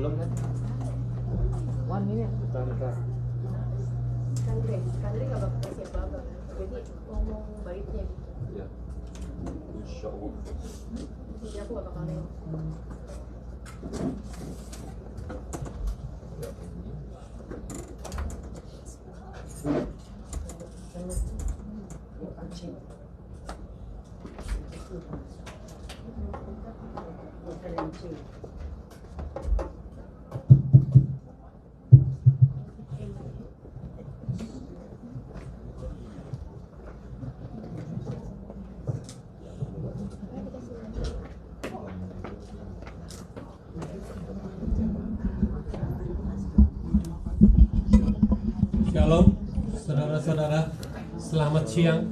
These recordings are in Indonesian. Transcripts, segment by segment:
Belum kan? Wan ini. Bentar. Kandri nggak bakal kasih apa-apa. Jadi ngomong baiknya. Ya. Insya Allah. Jadi aku nggak bakal nengok. Shalom, saudara-saudara, selamat siang,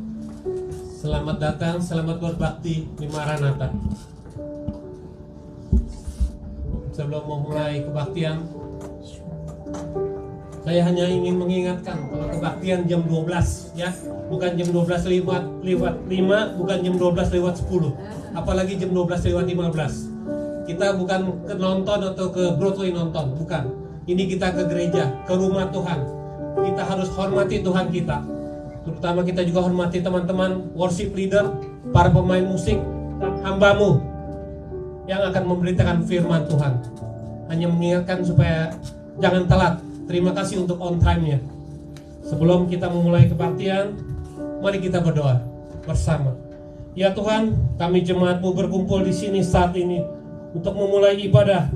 selamat datang, selamat berbakti di Maranatha. Sebelum memulai kebaktian, saya hanya ingin mengingatkan kalau kebaktian jam 12 ya, bukan jam 12 lewat 5, bukan jam 12 lewat 10, apalagi jam 12 lewat 15. Kita bukan ke nonton atau ke Broadway nonton, bukan. Ini kita ke gereja, ke rumah Tuhan. Kita harus hormati Tuhan kita. Terutama kita juga hormati teman-teman worship leader, para pemain musik, dan hamba-Mu yang akan memberitakan firman Tuhan. Hanya mengingatkan supaya jangan telat. Terima kasih untuk on time-nya. Sebelum kita memulai kebaktian, mari kita berdoa bersama. Ya Tuhan, kami jemaat-Mu berkumpul di sini saat ini untuk memulai ibadah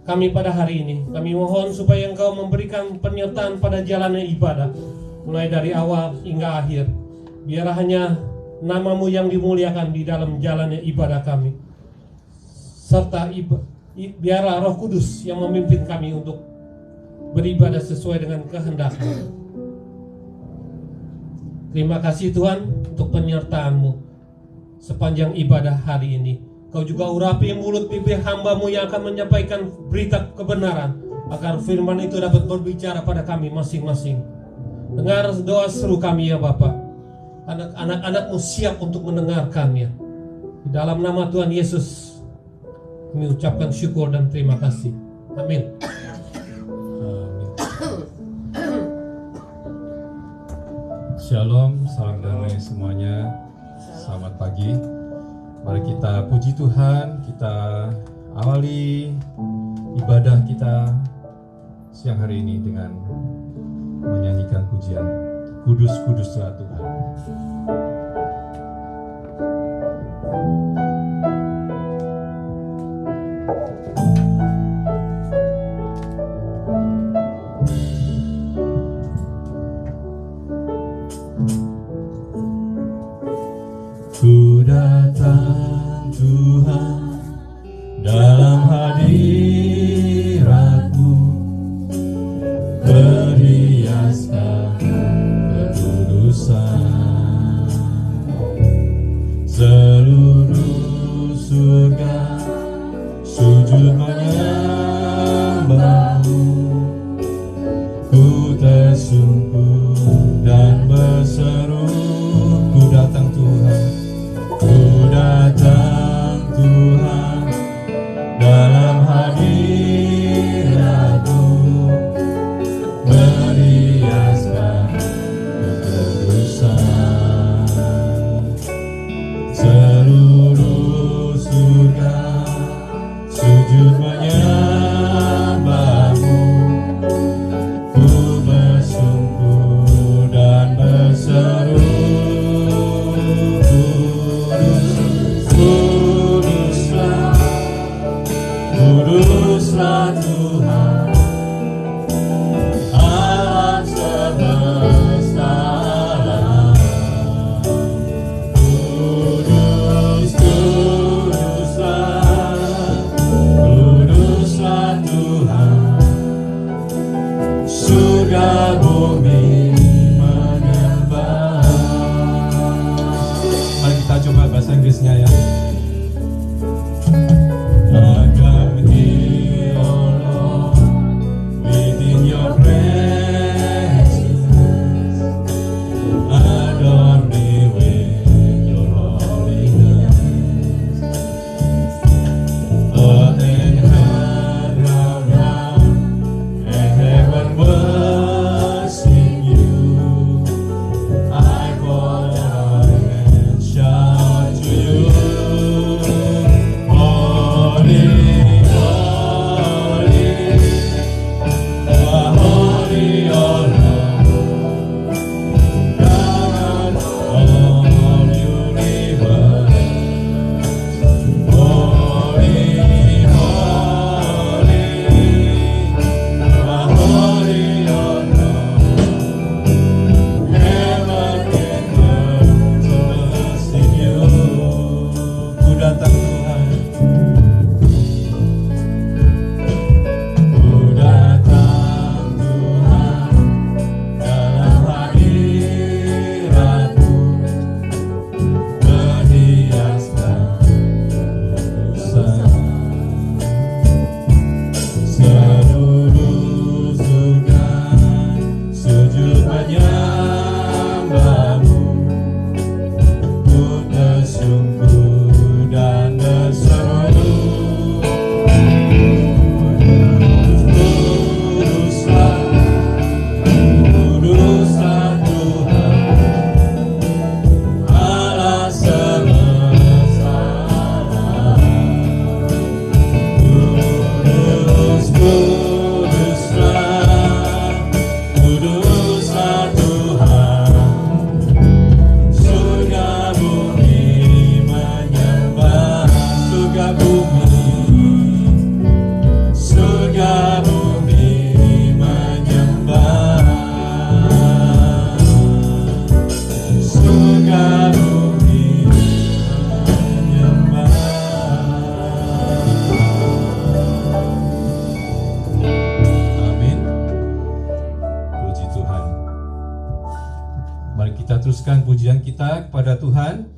kami pada hari ini. Kami mohon supaya Engkau memberikan penyertaan pada jalannya ibadah, mulai dari awal hingga akhir. Biar hanya nama-Mu yang dimuliakan di dalam jalannya ibadah kami. Serta biarlah Roh Kudus yang memimpin kami untuk beribadah sesuai dengan kehendak-Mu. Terima kasih Tuhan untuk penyertaan-Mu sepanjang ibadah hari ini. Kau juga urapi mulut bibir hamba-Mu yang akan menyampaikan berita kebenaran, agar firman itu dapat berbicara pada kami masing-masing. Dengar doa seru kami ya Bapa. Anak-anak-anak-Mu siap untuk mendengarkannya. Di dalam nama Tuhan Yesus kami ucapkan syukur dan terima kasih. Amin. Shalom, salam damai semuanya. Selamat pagi. Mari kita puji Tuhan, kita awali ibadah kita siang hari ini dengan menyanyikan pujian Kudus, Kuduslah Tuhan. Ku datang Tuhan dalam hadirat-Mu, berhiaskan kekudusan. Seluruh surga sujud menyembah-Mu. Ku tersungkur dan berseru, ku datang Tuhan. Ku datang Tuhan dalam hadirat-Mu, berhiaskan kekudusan. Seluruh surga sujud menyembah-Mu. Ku bersungkur dan berseru, Kuduslah Tuhan, alam semesta alam. Kuduslah Tuhan, surga bumi menyembah. Mari kita coba bahasa Inggrisnya ya. Adore me with your Mari kita teruskan pujian kita kepada Tuhan.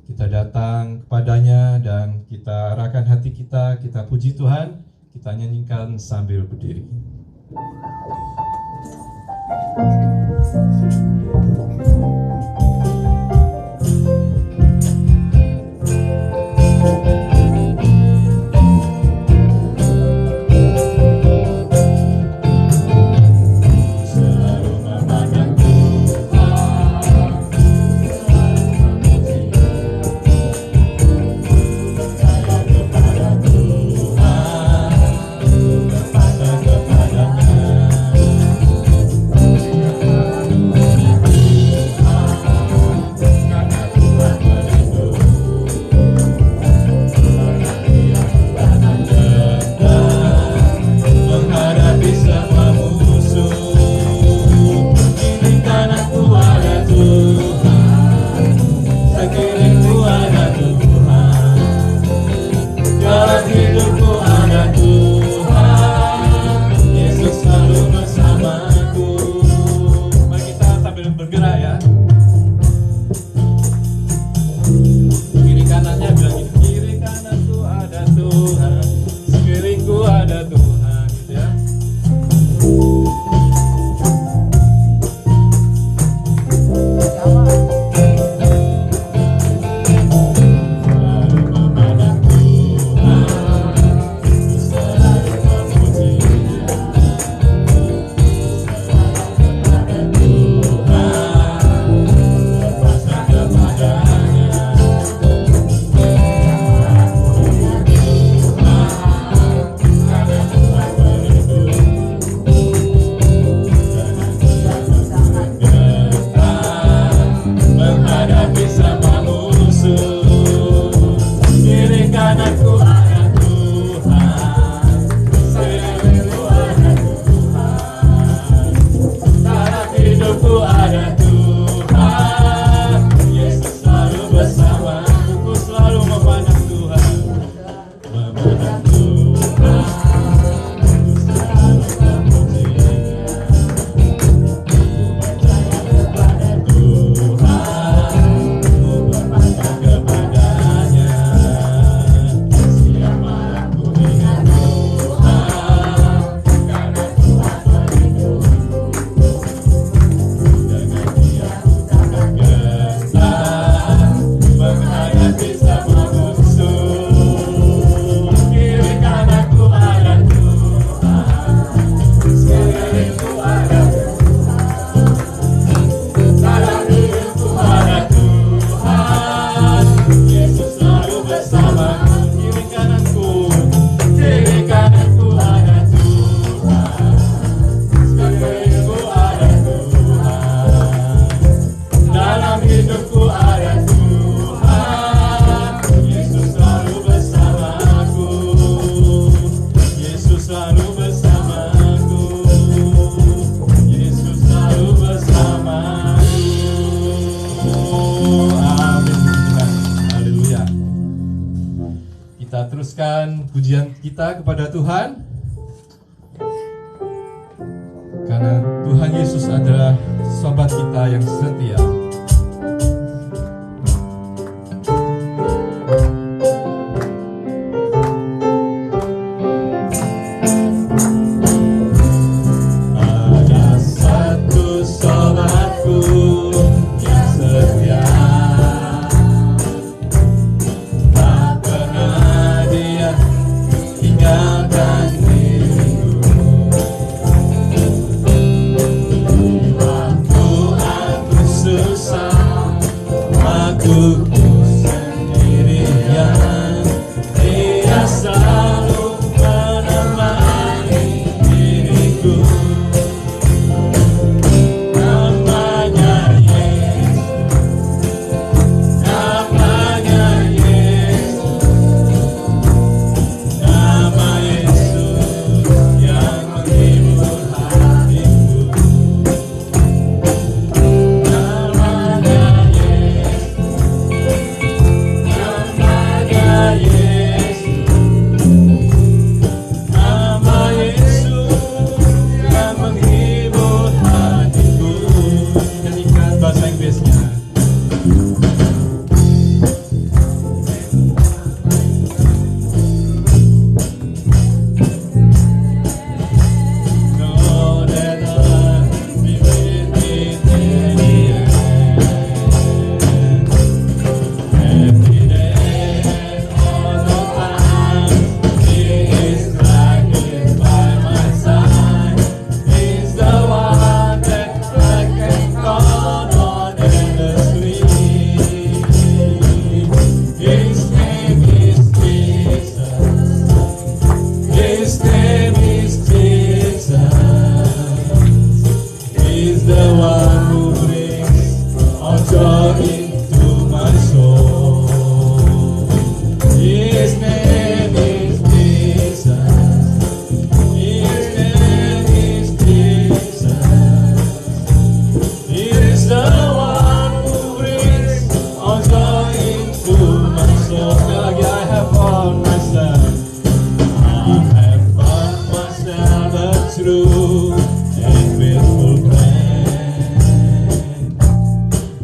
Kita datang kepadanya dan kita arahkan hati kita puji Tuhan, kita nyanyikan sambil berdiri. Pujian kita kepada Tuhan, karena Tuhan Yesus adalah sobat kita yang setia. bahasa Inggrisnya. Know that I'll be with you till the end. Every day and all the time, He is right here by my side. He's the one that I can count on endlessly. His name is Jesus. His name is Jesus. He's the one who brings all joy into my soul. His name is Jesus. His name is Jesus. He is the one who brings all joy into my soul. Sekali lagi, I have found myself. I have found myself a true and faithful friend.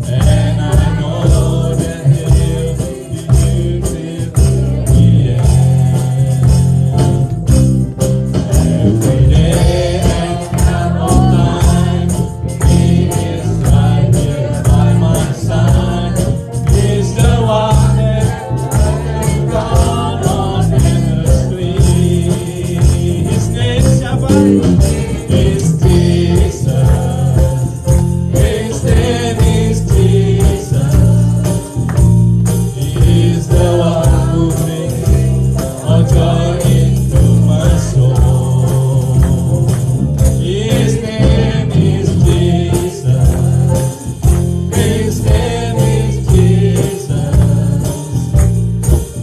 And I know that He'll be here till the end. Every day and time of time, He is right here by my side. He's the one that I can count on endlessly. His name siapa? Is Jesus. His name is Jesus. He is the one who brings all joy into my soul. His name is Jesus. His name is Jesus.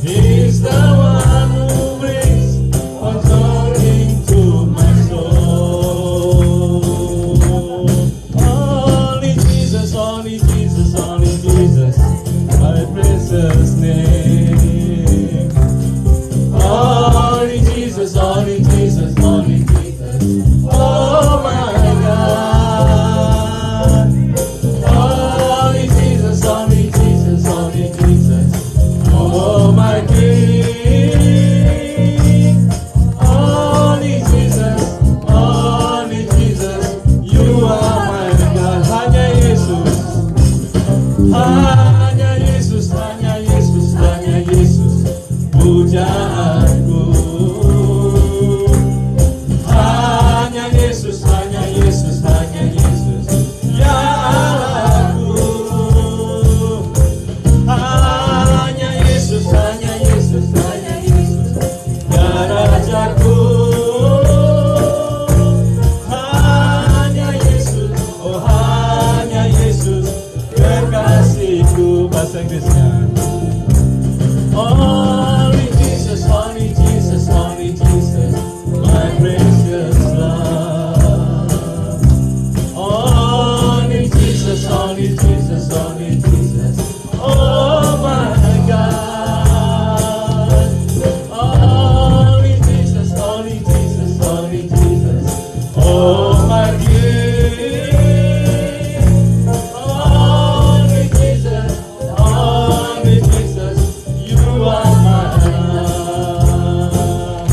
He's the one who brings all joy into my soul. Only Jesus, only Jesus, only Jesus, my precious name. Only Jesus, only Jesus, only Jesus. Oh my God. Only Jesus, only Jesus, only Jesus. Oh my King. Only Jesus, you are my God. Hanya Yesus. Hanya Yesus, hanya Yesus, hanya Yesus, pujaanku. Hanya Yesus, hanya Yesus, hanya Yesus, ya Allahku. Hanya Yesus, hanya Yesus, hanya Yesus, ya Rajaku. Hanya Yesus, oh hanya Yesus, kekasihku. Bahasa Inggrisnya. Only Jesus, only Jesus, only Jesus, my precious love. Only Jesus, only Jesus, only Jesus. Oh my God. Only Jesus, only Jesus, only Jesus. Oh my King. Only Jesus, you are my love.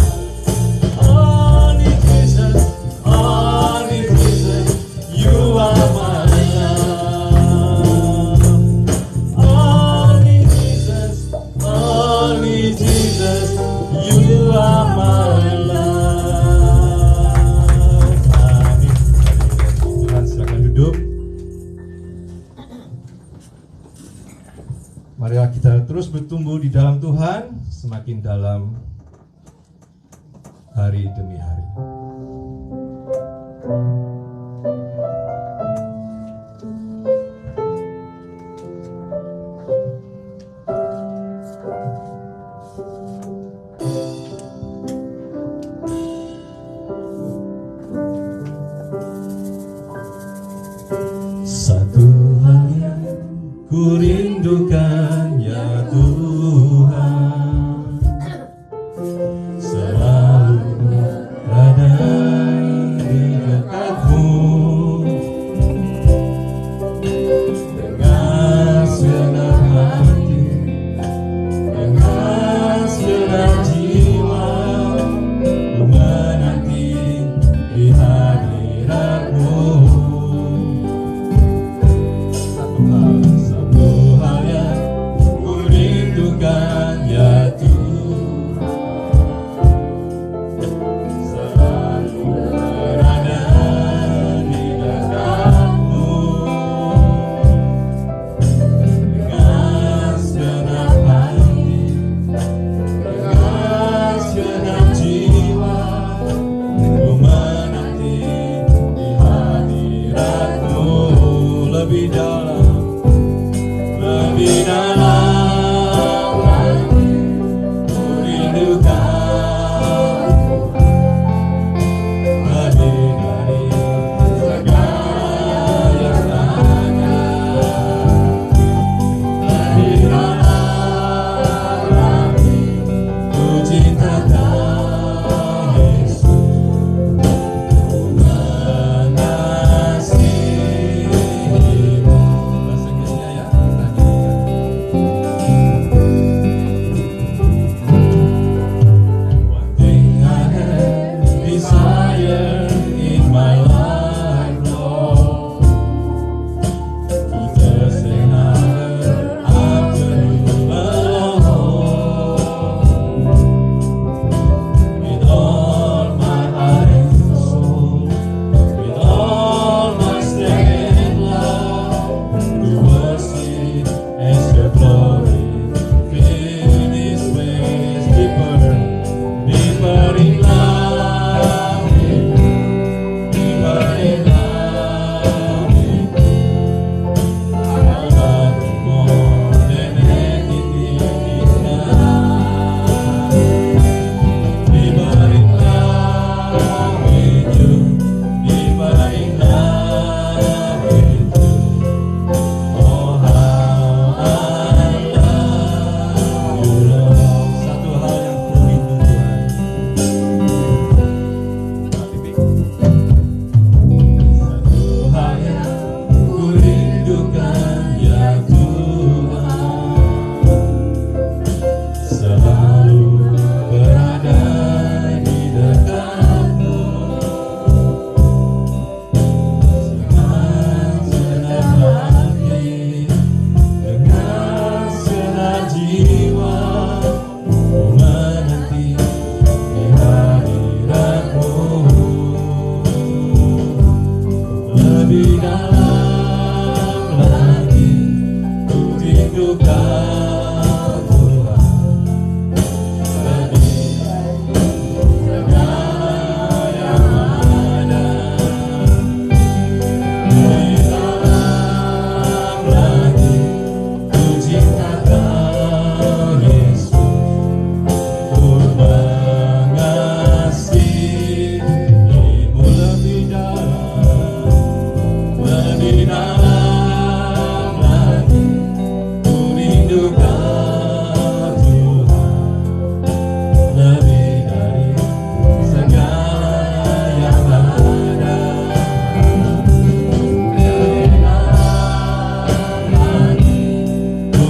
Only Jesus, you are my love. Only Jesus, you are my love. Amin. Tuhan, silakan duduk. Marilah kita terus bertumbuh di dalam Tuhan, semakin dalam hari demi hari. Satu hal yang ku rindukan ya Tuhan, selalu berada di dekatmu.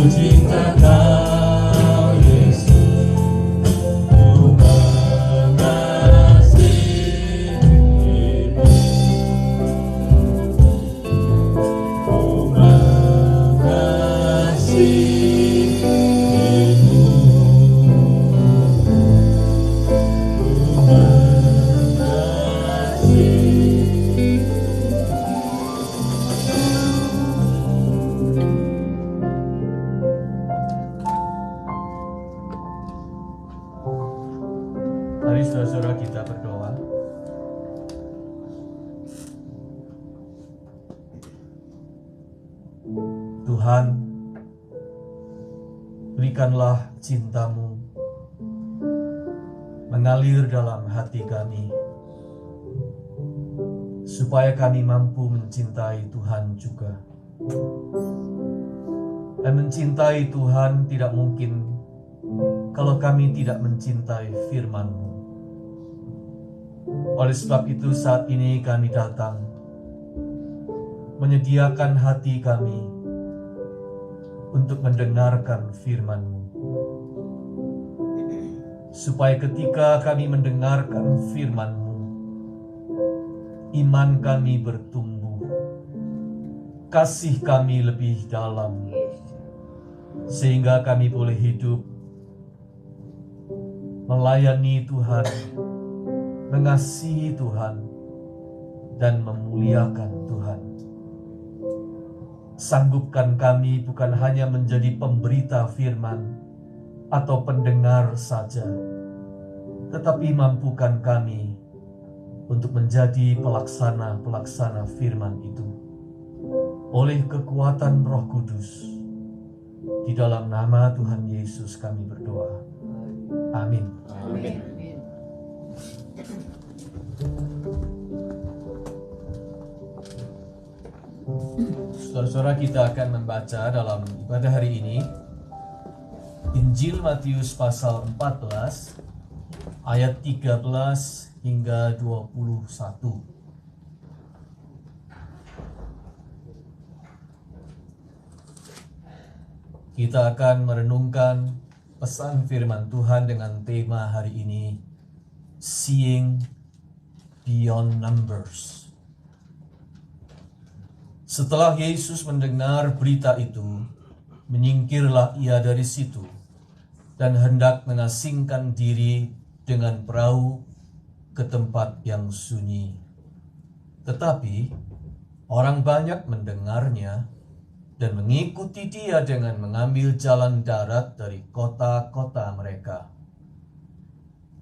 cinta Kau Yesus, ku mengasihimu, ku mengasihimu, ku Mari saudara-saudara kita berdoa. Tuhan, berikanlah cinta-Mu mengalir dalam hati kami, supaya kami mampu mencintai Tuhan juga. Dan mencintai Tuhan tidak mungkin kalau kami tidak mencintai firman-Mu. Oleh sebab itu saat ini kami datang menyediakan hati kami untuk mendengarkan firman-Mu, supaya ketika kami mendengarkan firman-Mu, iman kami bertumbuh, kasih kami lebih dalam, sehingga kami boleh hidup melayani Tuhan, mengasihi Tuhan, dan memuliakan Tuhan. Sanggupkan kami bukan hanya menjadi pemberita firman atau pendengar saja, tetapi mampukan kami untuk menjadi pelaksana-pelaksana firman itu oleh kekuatan Roh Kudus. Di dalam nama Tuhan Yesus kami berdoa. Amin. Amin. Saudara-saudara, kita akan membaca dalam ibadah hari ini Injil Matius pasal 14 ayat 13 hingga 21. Kita akan merenungkan pesan firman Tuhan dengan tema hari ini, Seeing Beyond Numbers. Setelah Yesus mendengar berita itu, menyingkirlah ia dari situ dan hendak mengasingkan diri dengan perahu ke tempat yang sunyi. Tetapi orang banyak mendengarnya dan mengikuti dia dengan mengambil jalan darat dari kota-kota mereka.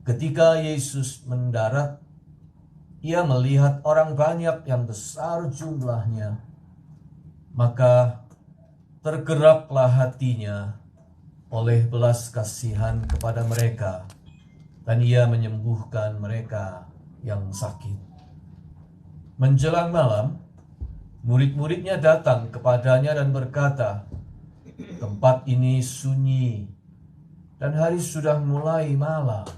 Ketika Yesus mendarat, ia melihat orang banyak yang besar jumlahnya. Maka tergeraklah hatinya oleh belas kasihan kepada mereka, dan ia menyembuhkan mereka yang sakit. Menjelang malam, murid-muridnya datang kepadanya dan berkata, "Tempat ini sunyi, dan hari sudah mulai malam.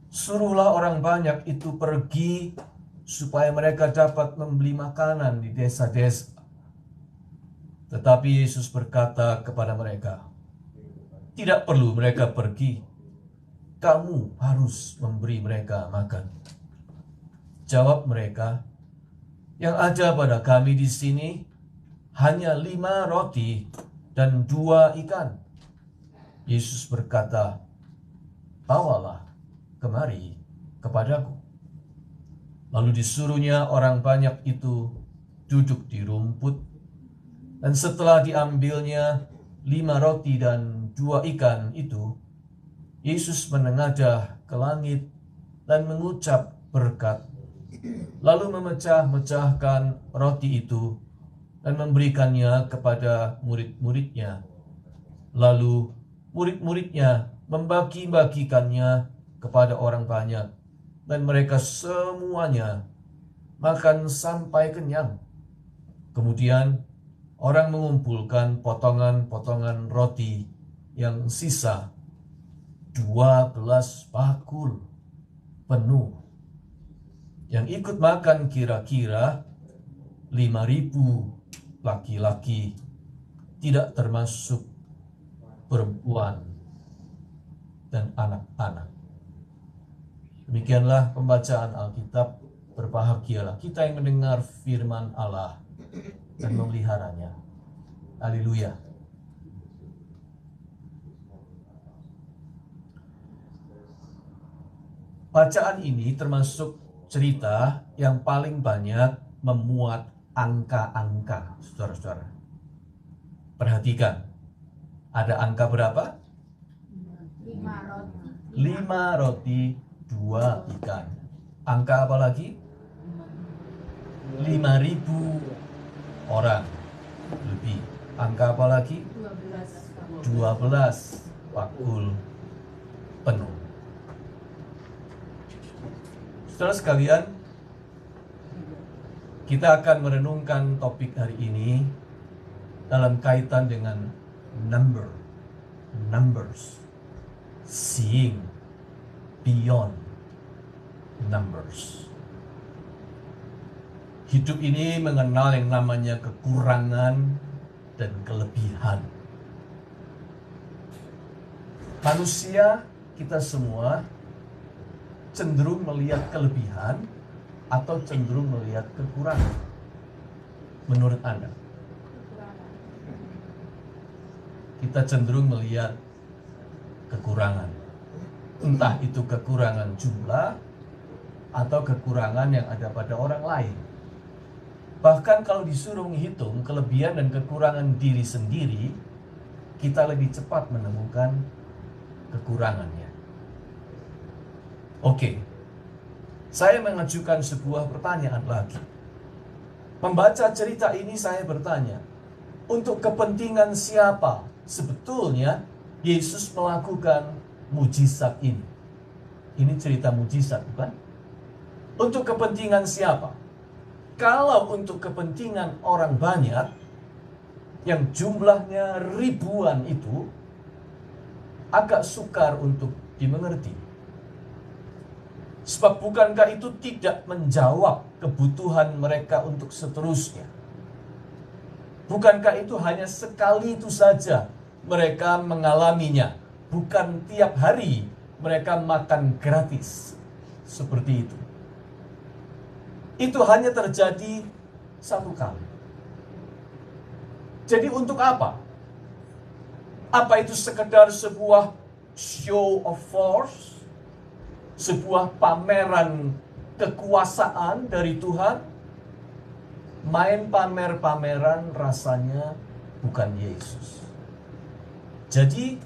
Suruhlah orang banyak itu pergi, supaya mereka dapat membeli makanan di desa-desa." Tetapi Yesus berkata kepada mereka, "Tidak perlu mereka pergi. Kamu harus memberi mereka makan." Jawab mereka, "Yang ada pada kami di sini hanya 5 roti dan 2 ikan." Yesus berkata, "Bawalah kemari kepadaku." Lalu disuruhnya orang banyak itu duduk di rumput. Dan setelah diambilnya 5 roti dan 2 ikan itu, Yesus menengadah ke langit dan mengucap berkat, lalu memecah-mecahkan roti itu dan memberikannya kepada murid-muridnya. Lalu murid-muridnya membagi-bagikannya kepada orang banyak, dan mereka semuanya makan sampai kenyang. Kemudian orang mengumpulkan potongan-potongan roti yang sisa, 12 bakul penuh. Yang ikut makan kira-kira 5.000 laki-laki, tidak termasuk perempuan, dan anak-anak. Demikianlah pembacaan Alkitab. Berbahagialah kita yang mendengar firman Allah dan memeliharanya. Haleluya. Bacaan ini termasuk cerita yang paling banyak memuat angka-angka, saudara-saudara. Perhatikan, ada angka berapa? 5 roti, 2 ikan. Angka apa lagi? 5.000 orang lebih. Angka apa lagi? 12 bakul penuh. Saudara sekalian, kita akan merenungkan topik hari ini dalam kaitan dengan numbers, seeing beyond numbers. Hidup ini mengenal yang namanya kekurangan dan kelebihan. Manusia, kita semua cenderung melihat kelebihan atau cenderung melihat kekurangan? Menurut Anda? Kita cenderung melihat kekurangan. Entah itu kekurangan jumlah atau kekurangan yang ada pada orang lain. Bahkan kalau disuruh menghitung kelebihan dan kekurangan diri sendiri, kita lebih cepat menemukan kekurangannya. Oke, saya mengajukan sebuah pertanyaan lagi. Membaca cerita ini saya bertanya, untuk kepentingan siapa sebetulnya Yesus melakukan mujizat ini? Ini cerita mujizat, bukan? Untuk kepentingan siapa? Kalau untuk kepentingan orang banyak, yang jumlahnya ribuan itu, agak sukar untuk dimengerti. Sebab bukankah itu tidak menjawab kebutuhan mereka untuk seterusnya? Bukankah itu hanya sekali itu saja mereka mengalaminya? Bukan tiap hari mereka makan gratis seperti itu. Itu hanya terjadi satu kali. Jadi untuk apa? Apa itu sekedar sebuah show of force? Sebuah pameran kekuasaan dari Tuhan? Main pamer-pameran rasanya bukan Yesus. Jadi,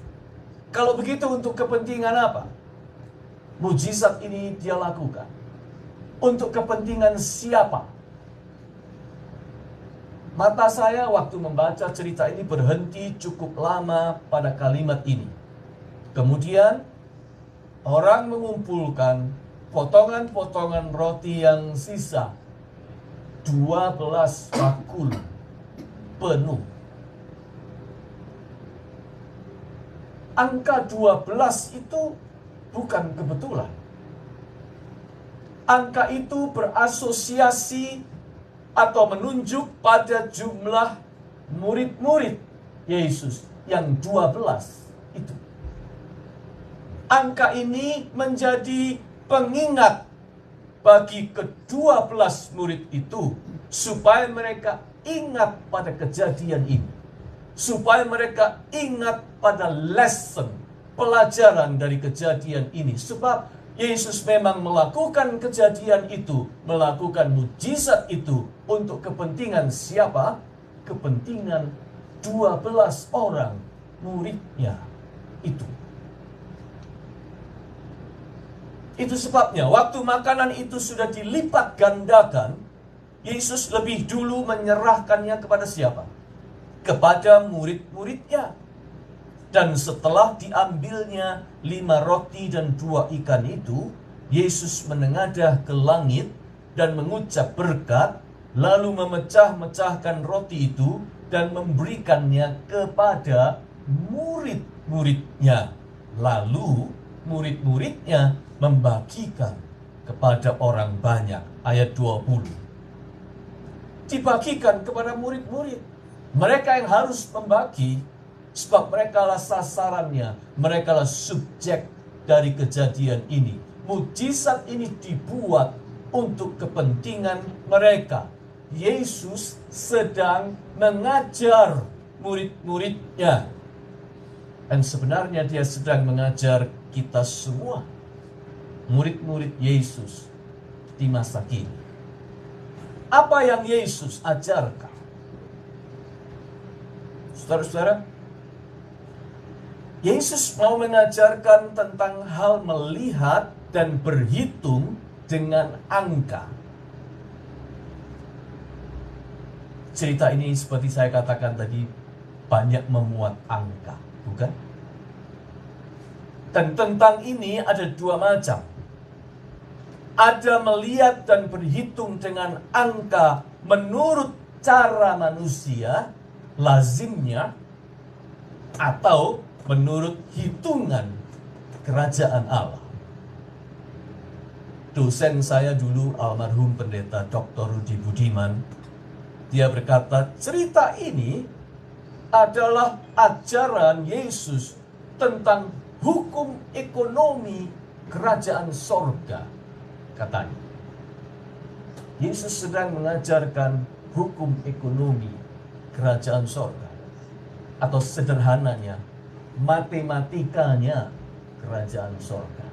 kalau begitu untuk kepentingan apa mujizat ini dia lakukan? Untuk kepentingan siapa? Mata saya waktu membaca cerita ini berhenti cukup lama pada kalimat ini. Kemudian orang mengumpulkan potongan-potongan roti yang sisa, 12 bakul penuh. Angka 12 itu bukan kebetulan. Angka itu berasosiasi atau menunjuk pada jumlah murid-murid Yesus yang 12 itu. Angka ini menjadi pengingat bagi ke-12 murid itu, supaya mereka ingat pada kejadian ini, supaya mereka ingat pada lesson, pelajaran dari kejadian ini. Sebab Yesus memang melakukan kejadian itu, melakukan mujizat itu untuk kepentingan siapa? Kepentingan 12 orang muridnya itu. Itu sebabnya waktu makanan itu sudah dilipat gandakan, Yesus lebih dulu menyerahkannya kepada siapa? Kepada murid-muridnya. Dan setelah diambilnya 5 roti dan 2 ikan itu, Yesus menengadah ke langit dan mengucap berkat, lalu memecah-mecahkan roti itu dan memberikannya kepada murid-muridnya. Lalu murid-muridnya membagikan kepada orang banyak. Ayat 20. Dibagikan kepada murid-murid. Mereka yang harus membagi. Sebab merekalah sasarannya, merekalah subjek dari kejadian ini. Mujizat ini dibuat untuk kepentingan mereka. Yesus sedang mengajar murid-muridnya. Dan sebenarnya dia sedang mengajar kita semua, murid-murid Yesus di masa kini. Apa yang Yesus ajarkan? Saudara-saudara, Yesus mau mengajarkan tentang hal melihat dan berhitung dengan angka. Cerita ini seperti saya katakan tadi, banyak memuat angka, bukan? Dan tentang ini ada dua macam. Ada melihat dan berhitung dengan angka menurut cara manusia, lazimnya, atau menurut hitungan kerajaan Allah. Dosen saya dulu, almarhum pendeta Dr. Rudi Budiman, dia berkata, cerita ini adalah ajaran Yesus tentang hukum ekonomi kerajaan sorga, katanya. Yesus sedang mengajarkan hukum ekonomi kerajaan sorga, atau sederhananya, matematikanya kerajaan sorga.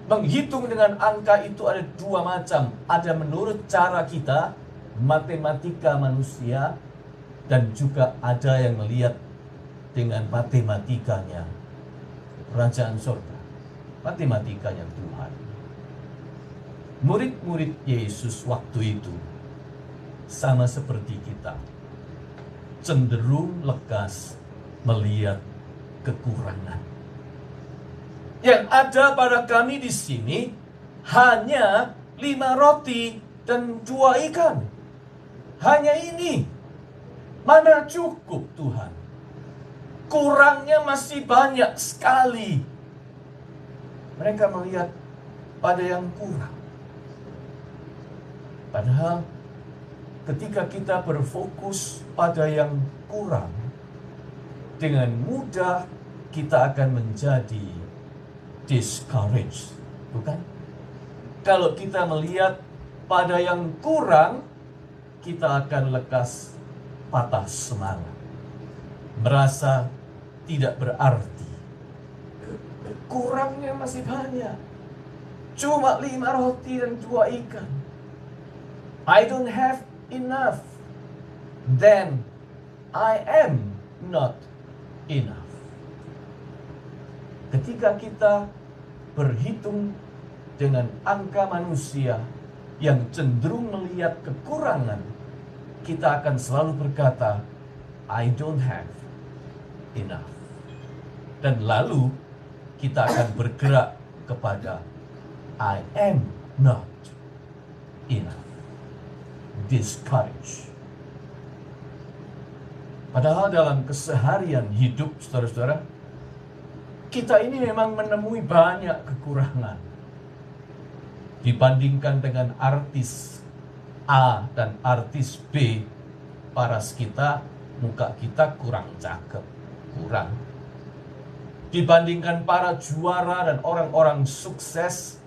Menghitung dengan angka itu ada dua macam. Ada menurut cara kita, matematika manusia, dan juga ada yang melihat dengan matematikanya kerajaan sorga, matematikanya Tuhan. Murid-murid Yesus waktu itu sama seperti kita, cenderung lekas melihat kekurangan. Yang ada pada kami di sini hanya 5 roti dan 2 ikan. Hanya ini. Mana cukup Tuhan? Kurangnya masih banyak sekali. Mereka melihat pada yang kurang. Padahal ketika kita berfokus pada yang kurang, dengan mudah kita akan menjadi discouraged, bukan? Kalau kita melihat pada yang kurang, kita akan lekas patah semangat, merasa tidak berarti. Kurangnya masih banyak, cuma 5 roti dan 2 ikan. I don't have enough. Then I am not enough. Ketika kita berhitung dengan angka manusia yang cenderung melihat kekurangan, kita akan selalu berkata, I don't have enough. Dan lalu kita akan bergerak kepada I am not enough. Discouraged. Padahal dalam keseharian hidup, saudara-saudara, kita ini memang menemui banyak kekurangan. Dibandingkan dengan artis A dan artis B, paras kita, muka kita kurang cakep, kurang. Dibandingkan para juara dan orang-orang sukses,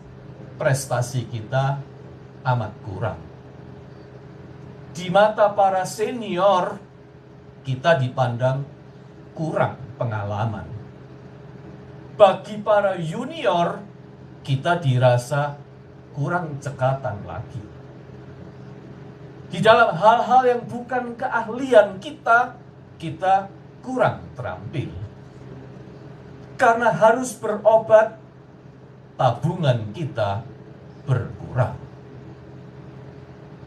prestasi kita amat kurang. Di mata para senior, kita dipandang kurang pengalaman. Bagi para junior, kita dirasa kurang cekatan lagi. Di dalam hal-hal yang bukan keahlian kita, kita kurang terampil. Karena harus berobat, tabungan kita berkurang.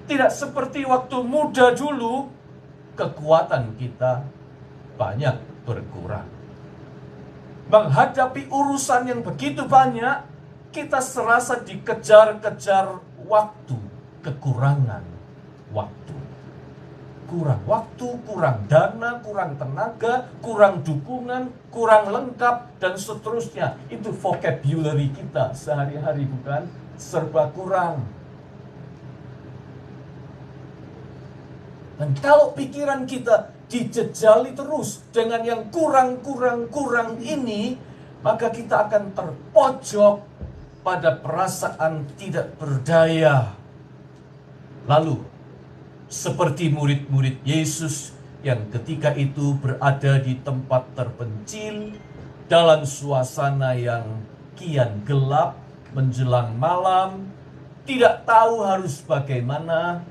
Tidak seperti waktu muda dulu, kekuatan kita banyak berkurang. Menghadapi urusan yang begitu banyak, kita serasa dikejar-kejar waktu, kekurangan waktu. Kurang waktu, kurang dana, kurang tenaga, kurang dukungan, kurang lengkap, dan seterusnya. Itu vocabulary kita sehari-hari, bukan? Serba kurang. Dan kalau pikiran kita dijejali terus dengan yang kurang ini, maka kita akan terpojok pada perasaan tidak berdaya. Lalu, seperti murid-murid Yesus yang ketika itu berada di tempat terpencil, dalam suasana yang kian gelap, menjelang malam, tidak tahu harus bagaimana,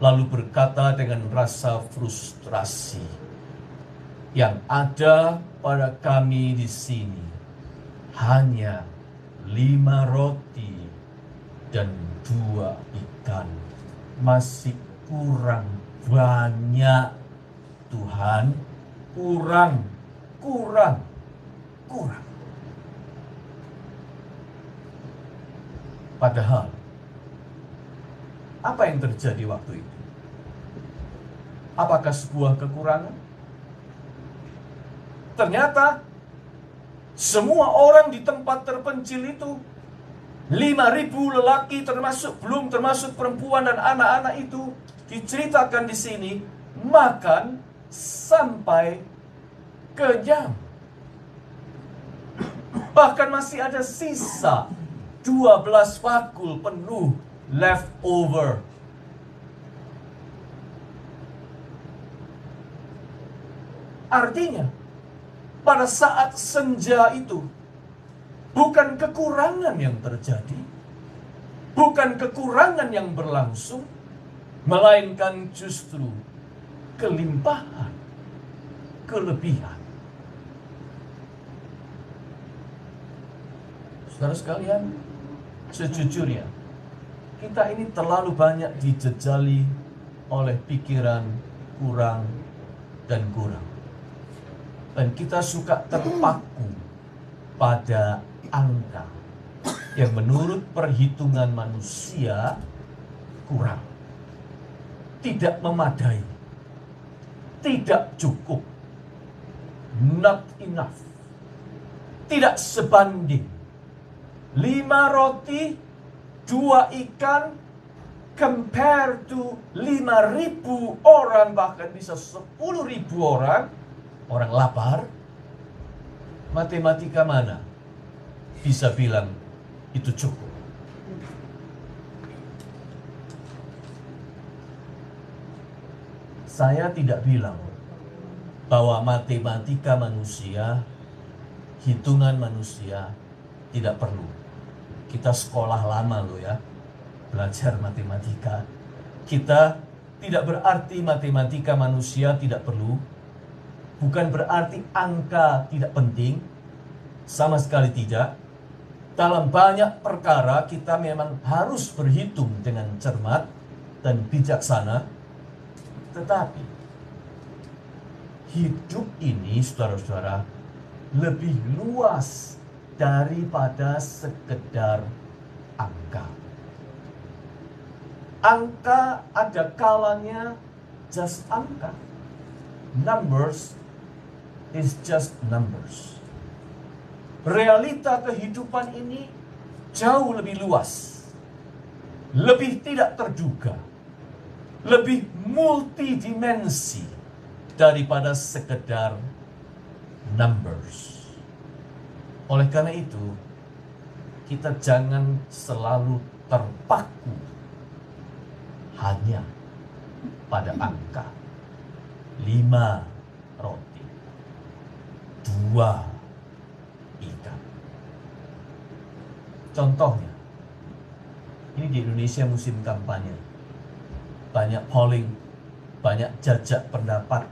lalu berkata dengan rasa frustrasi, yang ada pada kami di sini hanya 5 roti dan 2 ikan. Masih kurang banyak, Tuhan. Kurang. Padahal, apa yang terjadi waktu itu? Apakah sebuah kekurangan? Ternyata semua orang di tempat terpencil itu, 5.000 lelaki belum termasuk perempuan dan anak-anak itu, diceritakan di sini makan sampai kenyang. Bahkan masih ada sisa 12 bakul penuh leftover. Artinya, pada saat senja itu, bukan kekurangan yang terjadi, bukan kekurangan yang berlangsung, melainkan justru kelimpahan, kelebihan. Saudara sekalian, sejujurnya, kita ini terlalu banyak dijejali oleh pikiran kurang dan kurang. Dan kita suka terpaku pada angka yang menurut perhitungan manusia kurang, tidak memadai, tidak cukup, not enough, tidak sebanding. 5 roti, 2 ikan, compare to 5.000 orang, bahkan bisa 10.000 orang lapar. Matematika mana bisa bilang itu cukup? Saya tidak bilang bahwa matematika manusia, hitungan manusia tidak perlu. Kita sekolah lama loh ya, belajar matematika. Kita tidak berarti matematika manusia tidak perlu. Bukan berarti angka tidak penting. Sama sekali tidak. Dalam banyak perkara kita memang harus berhitung dengan cermat dan bijaksana. Tetapi hidup ini, saudara-saudara, lebih luas daripada sekedar angka. Angka ada kalanya just angka. Numbers is just numbers. Realita kehidupan ini jauh lebih luas, lebih tidak terduga, lebih multidimensi daripada sekedar numbers. Oleh karena itu, kita jangan selalu terpaku hanya pada angka. 5 roti, 2 ikan. Contohnya, ini di Indonesia musim kampanye. Banyak polling, banyak jajak pendapat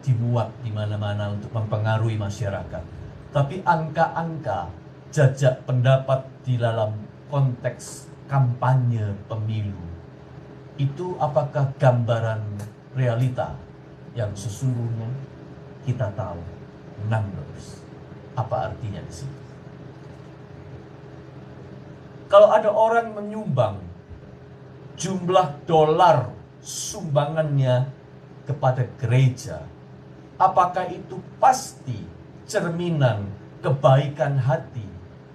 dimuat di mana-mana untuk mempengaruhi masyarakat. Tapi angka-angka jajak pendapat di dalam konteks kampanye pemilu itu apakah gambaran realita yang sesungguhnya? Kita tahu numbers. Apa artinya di sini? Kalau ada orang menyumbang jumlah dolar sumbangannya kepada gereja, apakah itu pasti cerminan kebaikan hati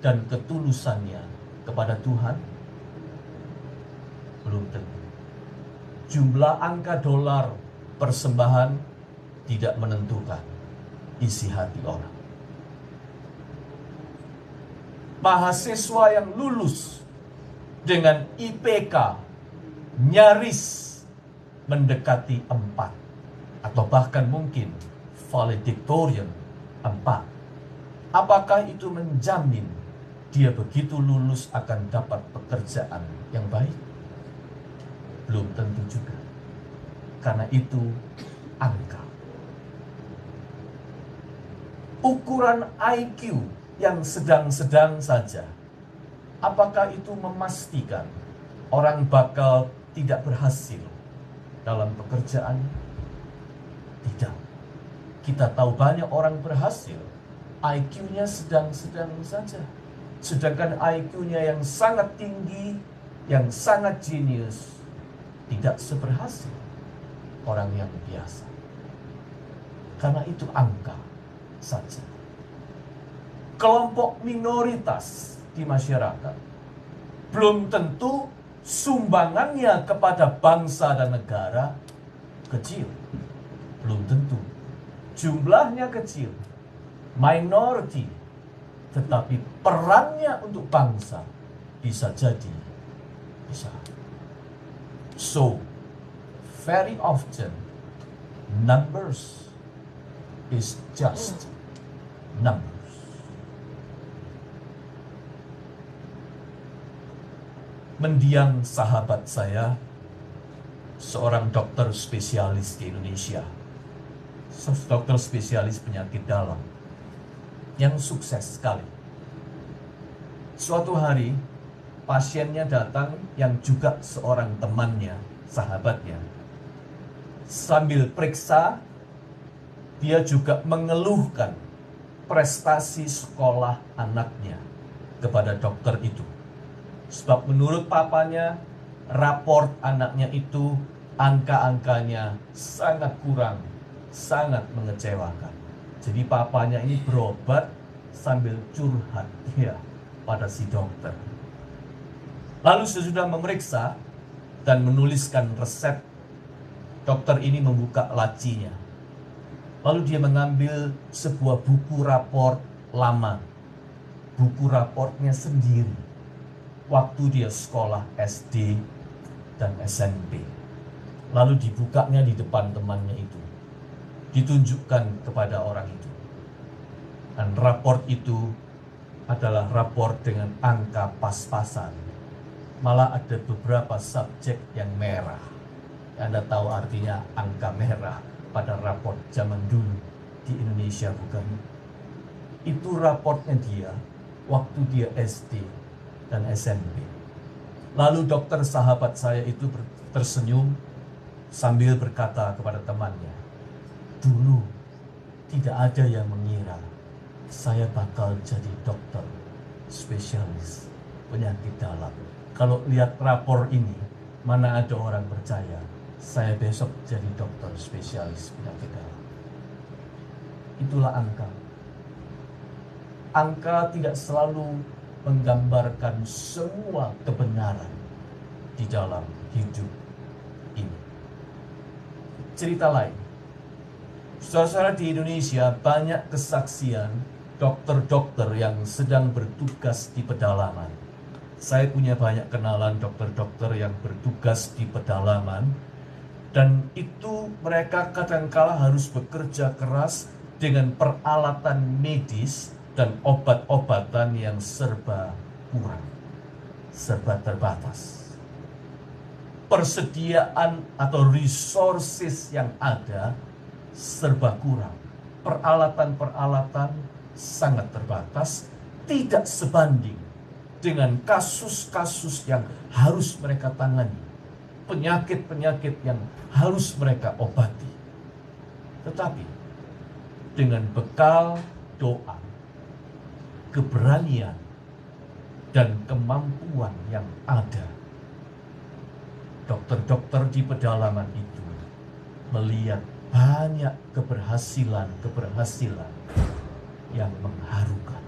dan ketulusannya kepada Tuhan? Belum tentu. Jumlah angka dolar persembahan tidak menentukan isi hati orang. Mahasiswa yang lulus dengan IPK nyaris mendekati 4 atau bahkan mungkin valedictorian 4. Apakah itu menjamin dia begitu lulus akan dapat pekerjaan yang baik? Belum tentu juga. Karena itu angka. Ukuran IQ yang sedang-sedang saja, apakah itu memastikan orang bakal tidak berhasil dalam pekerjaan? Tidak. Kita tahu banyak orang berhasil, IQ-nya sedang-sedang saja. Sedangkan IQ-nya yang sangat tinggi, yang sangat jenius, tidak seberhasil orang yang biasa. Karena itu angka saja. Kelompok minoritas di masyarakat belum tentu sumbangannya kepada bangsa dan negara kecil. Belum tentu. Jumlahnya kecil, minority, tetapi perannya untuk bangsa bisa jadi besar. So, very often numbers is just numbers. Mendiang sahabat saya, seorang dokter spesialis di Indonesia, dokter spesialis penyakit dalam, yang sukses sekali. Suatu hari, pasiennya datang yang juga seorang temannya, sahabatnya. Sambil periksa, dia juga mengeluhkan prestasi sekolah anaknya kepada dokter itu. Sebab menurut papanya, raport anaknya itu angka-angkanya sangat kurang, sangat mengecewakan. Jadi papanya ini berobat sambil curhat ya pada si dokter. Lalu sesudah memeriksa dan menuliskan resep, dokter ini membuka lacinya. Lalu dia mengambil sebuah buku raport lama. Buku raportnya sendiri. Waktu dia sekolah SD dan SMP. Lalu dibukanya di depan temannya itu. Ditunjukkan kepada orang itu. Dan raport itu adalah raport dengan angka pas-pasan. Malah ada beberapa subjek yang merah. Anda tahu artinya angka merah pada raport zaman dulu di Indonesia, bukan? Itu raportnya dia waktu dia SD dan SMP. Lalu dokter sahabat saya itu tersenyum sambil berkata kepada temannya, dulu tidak ada yang mengira saya bakal jadi dokter spesialis penyakit dalam. Kalau lihat rapor ini, mana ada orang percaya saya besok jadi dokter spesialis penyakit dalam. Itulah angka. Angka tidak selalu menggambarkan semua kebenaran di dalam hidup ini. Cerita lain. Saudara-saudara, di Indonesia banyak kesaksian dokter-dokter yang sedang bertugas di pedalaman. Saya punya banyak kenalan dokter-dokter yang bertugas di pedalaman, dan itu mereka kadangkala harus bekerja keras dengan peralatan medis dan obat-obatan yang serba kurang, serba terbatas. Persediaan atau resources yang ada serba kurang. Peralatan-peralatan sangat terbatas, tidak sebanding dengan kasus-kasus yang harus mereka tangani, penyakit-penyakit yang harus mereka obati. Tetapi dengan bekal doa, keberanian, dan kemampuan yang ada, dokter-dokter di pedalaman itu melihat banyak keberhasilan yang mengharukan.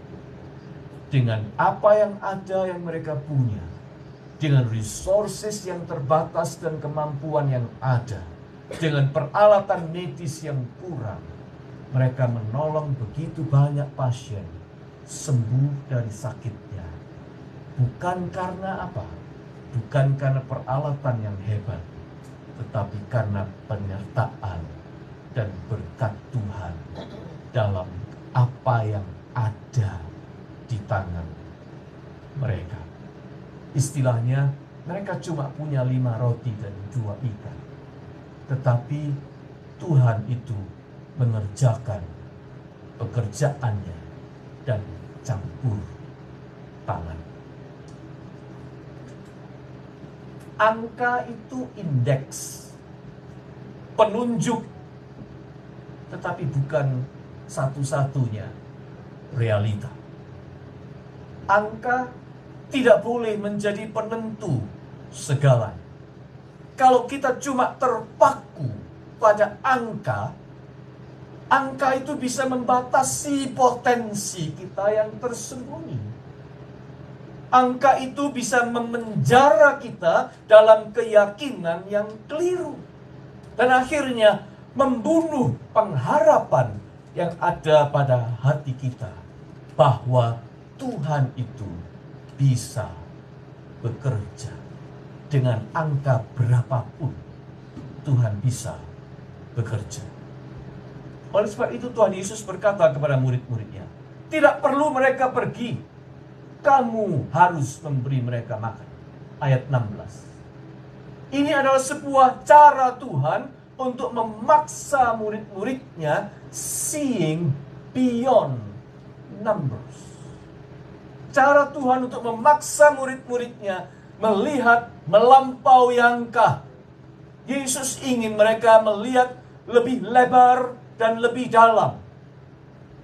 Dengan apa yang ada yang mereka punya, dengan resources yang terbatas dan kemampuan yang ada, Dengan peralatan medis yang kurang, mereka menolong begitu banyak pasien sembuh dari sakitnya. Bukan karena apa? Bukan karena peralatan yang hebat, tetapi karena penyertaan dan berkat Tuhan dalam apa yang ada di tangan mereka. Istilahnya, mereka cuma punya 5 roti dan 2 ikan. Tetapi Tuhan itu mengerjakan pekerjaannya dan campur tangan. Angka itu indeks, penunjuk, tetapi bukan satu-satunya realita. Angka tidak boleh menjadi penentu segalanya. Kalau kita cuma terpaku pada angka, angka itu bisa membatasi potensi kita yang tersembunyi. Angka itu bisa memenjara kita dalam keyakinan yang keliru. Dan akhirnya membunuh pengharapan yang ada pada hati kita. Bahwa Tuhan itu bisa bekerja. Dengan angka berapapun Tuhan bisa bekerja. Oleh sebab itu Tuhan Yesus berkata kepada murid-muridnya, tidak perlu mereka pergi, kamu harus memberi mereka makan. Ayat 16. Ini adalah sebuah cara Tuhan untuk memaksa murid-muridnya seeing beyond numbers. Cara Tuhan untuk memaksa murid-muridnya melihat melampaui angka. Yesus ingin mereka melihat lebih lebar dan lebih dalam.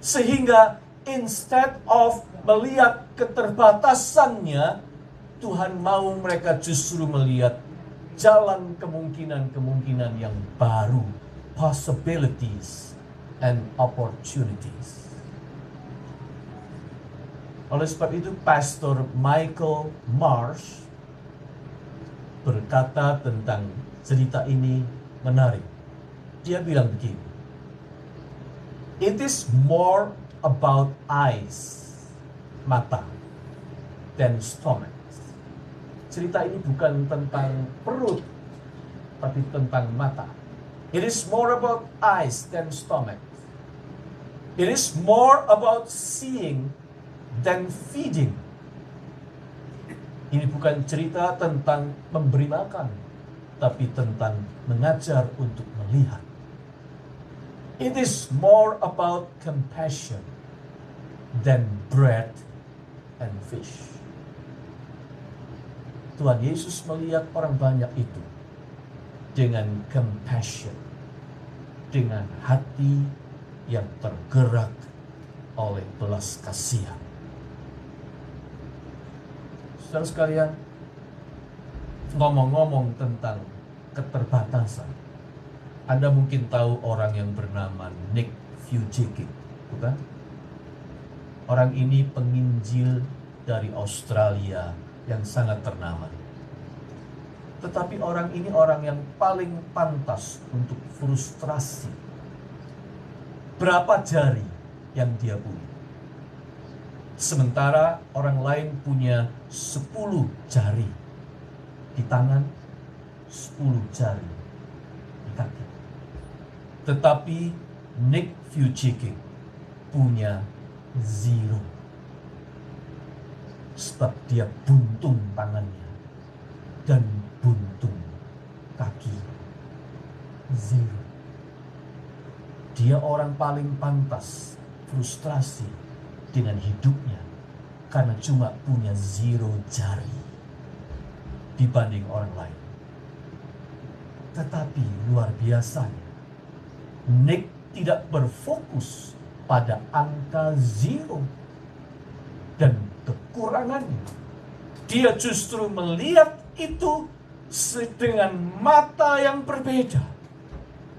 Sehingga instead of melihat keterbatasannya, Tuhan mau mereka justru melihat jalan kemungkinan-kemungkinan yang baru, possibilities and opportunities. Oleh sebab itu, Pastor Michael Marsh berkata tentang cerita ini menarik. Dia bilang begini, it is more about eyes, mata, than stomach. Cerita ini bukan tentang perut, tapi tentang mata. It is more about eyes than stomach. It is more about seeing than feeding. Ini bukan cerita tentang memberi makan, tapi tentang mengajar untuk melihat. It is more about compassion than bread and fish. Tuhan Yesus melihat orang banyak itu dengan compassion, dengan hati yang tergerak oleh belas kasihan. Saudara sekalian, ngomong-ngomong tentang keterbatasan, Anda mungkin tahu orang yang bernama Nick Vujicic, bukan? Orang ini penginjil dari Australia yang sangat ternama. Tetapi orang ini orang yang paling pantas untuk frustrasi. Berapa jari yang dia punya? Sementara orang lain punya 10 jari di tangan, 10 jari di kaki. Tetapi Nick Vujicic punya 0. Sebab dia buntung tangannya dan buntung kaki. 0. Dia orang paling pantas frustrasi dengan hidupnya karena cuma punya 0 jari dibanding orang lain. Tetapi luar biasanya, Nick tidak berfokus pada angka 0 dan kekurangannya. Dia justru melihat itu dengan mata yang berbeda.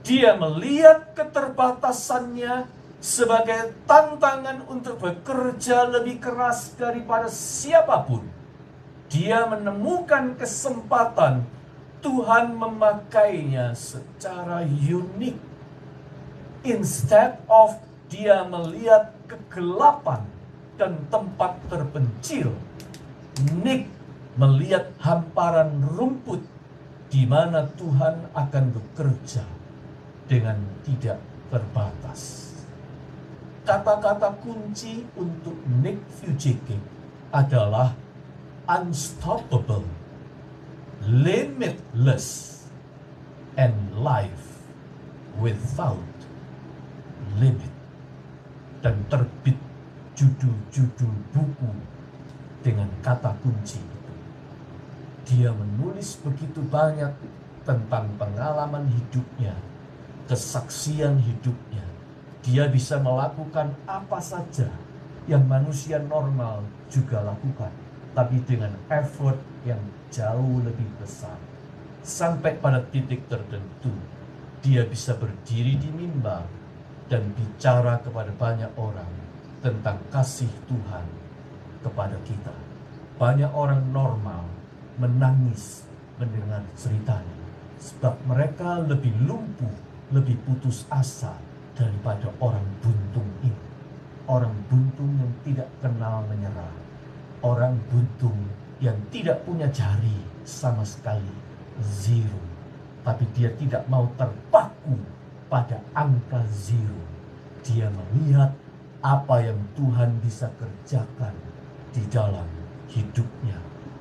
Dia melihat keterbatasannya sebagai tantangan untuk bekerja lebih keras daripada siapapun. Dia menemukan kesempatan Tuhan memakainya secara unik. Instead of dia melihat kegelapan dan tempat terpencil, Nick melihat hamparan rumput di mana Tuhan akan bekerja dengan tidak terbatas. Kata-kata kunci untuk Nick Vujicic adalah unstoppable, limitless, and life without limit. Dan terbit judul-judul buku dengan kata kunci itu. Dia menulis begitu banyak tentang pengalaman hidupnya, kesaksian hidupnya. Dia bisa melakukan apa saja yang manusia normal juga lakukan, tapi dengan effort yang jauh lebih besar. Sampai pada titik tertentu, dia bisa berdiri di mimbar dan bicara kepada banyak orang tentang kasih Tuhan kepada kita. Banyak orang normal menangis mendengar ceritanya, sebab mereka lebih lumpuh, lebih putus asa daripada orang buntung ini. Orang buntung yang tidak kenal menyerah. Orang buntung yang tidak punya jari sama sekali, zero. Tapi dia tidak mau terpaku pada angka zero. Dia melihat apa yang Tuhan bisa kerjakan di dalam hidupnya.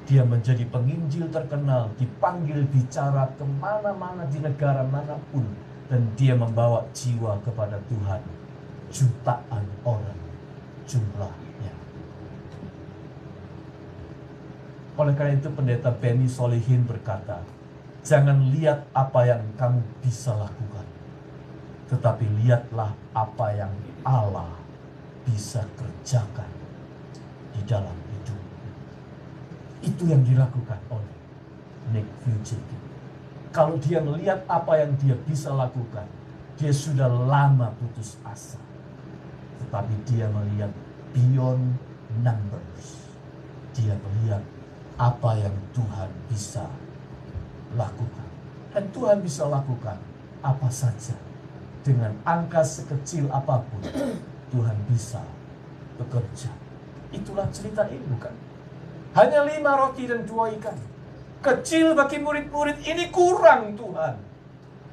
Dia menjadi penginjil terkenal, dipanggil bicara kemana-mana di negara manapun. Dan dia membawa jiwa kepada Tuhan. Jutaan orang jumlahnya. Oleh karena itu pendeta Benny Solihin berkata, jangan lihat apa yang kamu bisa lakukan, tetapi lihatlah apa yang Allah bisa kerjakan di dalam hidup. Itu yang dilakukan oleh Nick Vujicic. Kalau dia melihat apa yang dia bisa lakukan, dia sudah lama putus asa. Tetapi dia melihat beyond numbers. Dia melihat apa yang Tuhan bisa lakukan. Dan Tuhan bisa lakukan apa saja. Dengan angka sekecil apapun, Tuhan bisa bekerja. Itulah cerita ini, bukan? Hanya 5 roti dan 2 ikan. Kecil bagi murid-murid ini, kurang Tuhan.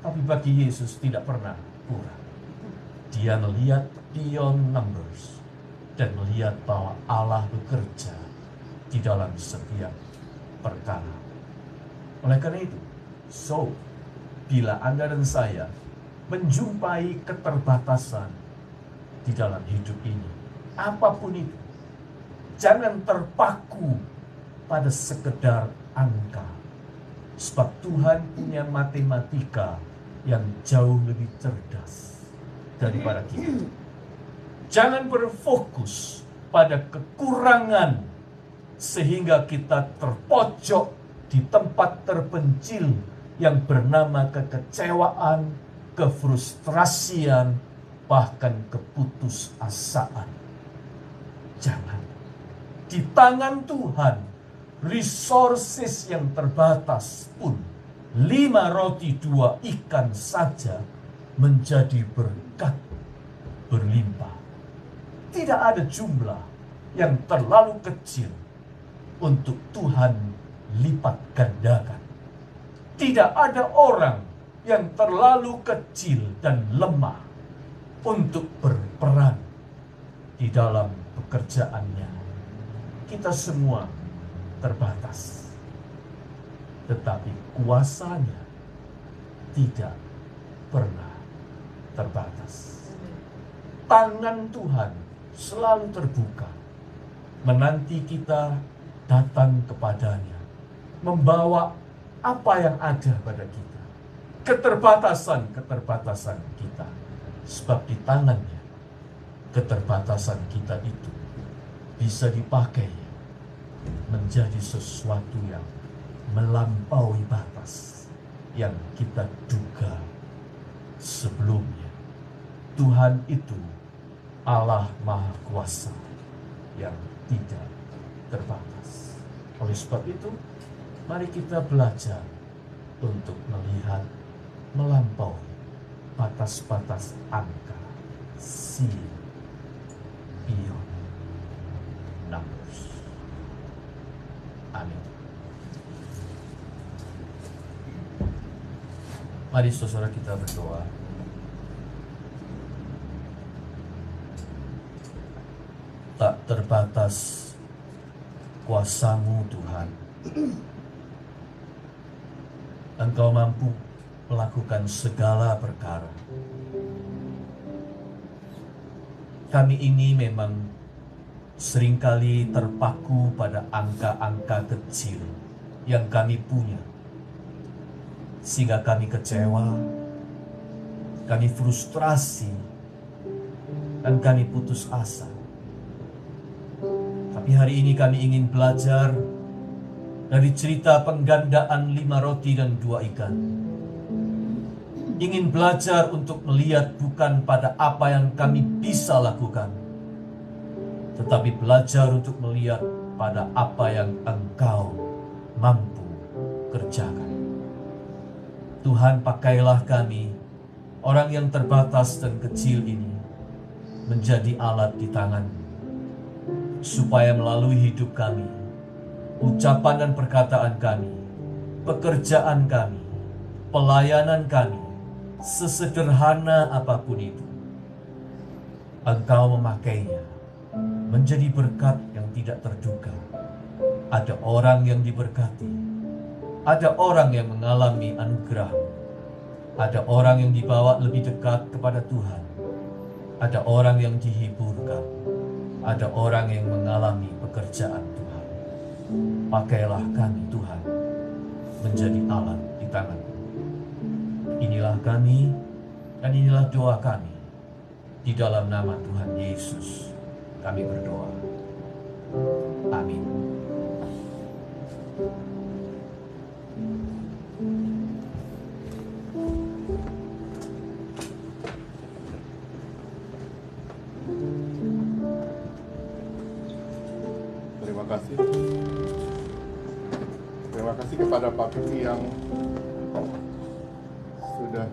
Tapi bagi Yesus tidak pernah kurang. Dia melihat beyond numbers dan melihat bahwa Allah bekerja di dalam setiap perkara. Oleh karena itu, bila Anda dan saya menjumpai keterbatasan di dalam hidup ini, apapun itu, jangan terpaku pada sekedar angka. Sebab Tuhan punya matematika yang jauh lebih cerdas daripada kita. Jangan berfokus pada kekurangan sehingga kita terpojok di tempat terpencil yang bernama kekecewaan, kefrustrasian, bahkan keputusasaan. Jangan. Di tangan Tuhan, resources yang terbatas pun 5 roti 2 ikan saja menjadi berkat berlimpah. Tidak ada jumlah yang terlalu kecil untuk Tuhan lipat gandakan. Tidak ada orang yang terlalu kecil dan lemah untuk berperan di dalam pekerjaannya. Kita semua terbatas, tetapi kuasanya tidak pernah terbatas. Tangan Tuhan selalu terbuka, menanti kita datang kepadanya, membawa apa yang ada pada kita, keterbatasan kita, sebab di tangannya keterbatasan kita itu bisa dipakai menjadi sesuatu yang melampaui batas yang kita duga sebelumnya. Tuhan itu Allah Maha Kuasa yang tidak terbatas. Oleh sebab itu, mari kita belajar untuk melihat melampaui batas-batas angka beyond numbers. Amin. Mari saudara kita berdoa. Tak terbatas kuasa-Mu Tuhan. Engkau mampu melakukan segala perkara. Kami ini memang seringkali terpaku pada angka-angka kecil yang kami punya, sehingga kami kecewa, kami frustrasi, dan kami putus asa. Tapi hari ini kami ingin belajar dari cerita penggandaan 5 roti dan 2 ikan. Ingin belajar untuk melihat bukan pada apa yang kami bisa lakukan, tetapi belajar untuk melihat pada apa yang Engkau mampu kerjakan. Tuhan, pakailah kami, orang yang terbatas dan kecil ini, menjadi alat di tangan-Mu, supaya melalui hidup kami, ucapan dan perkataan kami, pekerjaan kami, pelayanan kami, sesederhana apapun itu, Engkau memakainya menjadi berkat yang tidak terduga. Ada orang yang diberkati, ada orang yang mengalami anugerah-Mu, ada orang yang dibawa lebih dekat kepada Tuhan, ada orang yang dihiburkan, ada orang yang mengalami pekerjaan Tuhan. Pakailah kami Tuhan menjadi alat di tangan-Mu. Inilah kami dan inilah doa kami. Di dalam nama Tuhan Yesus kami berdoa. Amin. Terima kasih. Terima kasih kepada Pak Pipi yang sudah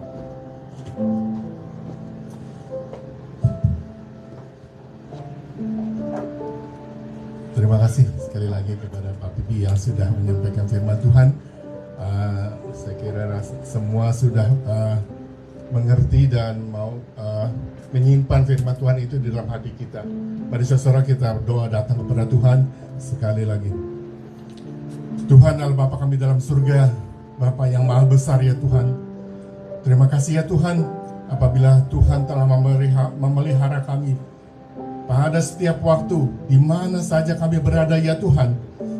terima kasih sekali lagi kepada Pak Pipi yang sudah menyampaikan firman Tuhan. Saya kira semua sudah mengerti dan mau menyimpan firman Tuhan itu di dalam hati kita. Mari saudara kita berdoa datang kepada Tuhan sekali lagi. Tuhan Allah Bapa kami dalam surga, Bapa yang maha besar ya Tuhan. Terima kasih ya Tuhan, apabila Tuhan telah memelihara kami pada setiap waktu, di mana saja kami berada ya Tuhan.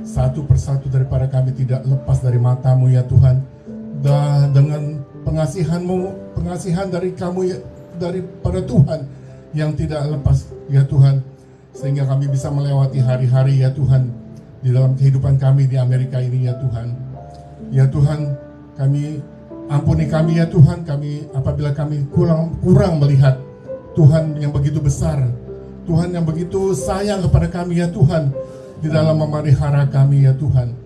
Satu persatu daripada kami tidak lepas dari mata-Mu ya Tuhan. Dan dengan pengasihan-Mu, pengasihan dari kamu ya, daripada Tuhan yang tidak lepas ya Tuhan, sehingga kami bisa melewati hari-hari ya Tuhan di dalam kehidupan kami di Amerika ini ya Tuhan. Ya Tuhan, kami ampuni kami ya Tuhan, kami apabila kami kurang melihat Tuhan yang begitu besar, Tuhan yang begitu sayang kepada kami ya Tuhan, di dalam memelihara kami ya Tuhan.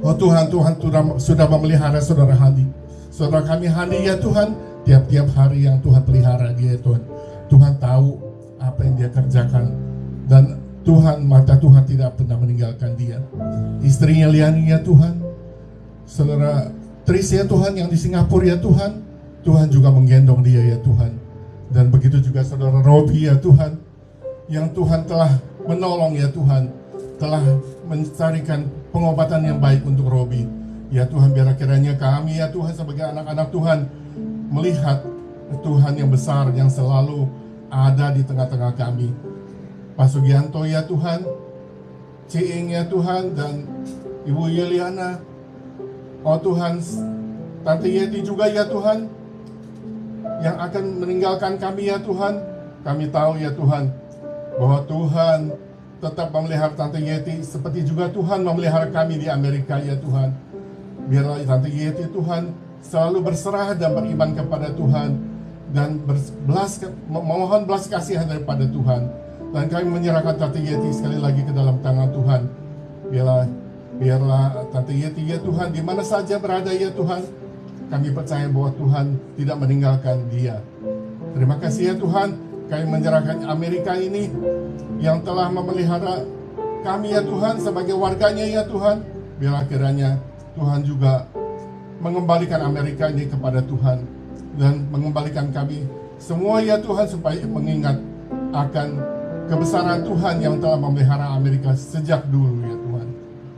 Oh Tuhan, Tuhan sudah memelihara saudara Handi, saudara kami Handi ya Tuhan. Tiap-tiap hari yang Tuhan pelihara dia Tuhan, Tuhan tahu apa yang dia kerjakan, dan Tuhan, mata Tuhan tidak pernah meninggalkan dia. Istrinya Liani ya Tuhan, saudara Tris ya Tuhan yang di Singapura ya Tuhan, Tuhan juga menggendong dia ya Tuhan. Dan begitu juga saudara Robi ya Tuhan, yang Tuhan telah menolong ya Tuhan, telah mencarikan pengobatan yang baik untuk Robi. Ya Tuhan, biar kiranya kami ya Tuhan sebagai anak-anak Tuhan melihat Tuhan yang besar yang selalu ada di tengah-tengah kami. Pak Sugianto ya Tuhan, Ciing ya Tuhan, dan Ibu Yeliana, oh Tuhan, Tante Yeti juga ya Tuhan, yang akan meninggalkan kami ya Tuhan. Kami tahu ya Tuhan, bahwa Tuhan tetap memelihara Tante Yeti, seperti juga Tuhan memelihara kami di Amerika ya Tuhan. Biarlah Tante Yeti Tuhan selalu berserah dan beriman kepada Tuhan, dan memohon belas kasihan daripada Tuhan. Dan kami menyerahkan Tante Yeti sekali lagi ke dalam tangan Tuhan. Biarlah Biarlah Tante Yeti ya Tuhan, di mana saja berada ya Tuhan, kami percaya bahwa Tuhan tidak meninggalkan dia. Terima kasih ya Tuhan, kami menyerahkan Amerika ini yang telah memelihara kami ya Tuhan sebagai warganya ya Tuhan. Biarlah kiranya Tuhan juga mengembalikan Amerika ini kepada Tuhan dan mengembalikan kami semua ya Tuhan, supaya mengingat akan kebesaran Tuhan yang telah memelihara Amerika sejak dulu ya Tuhan.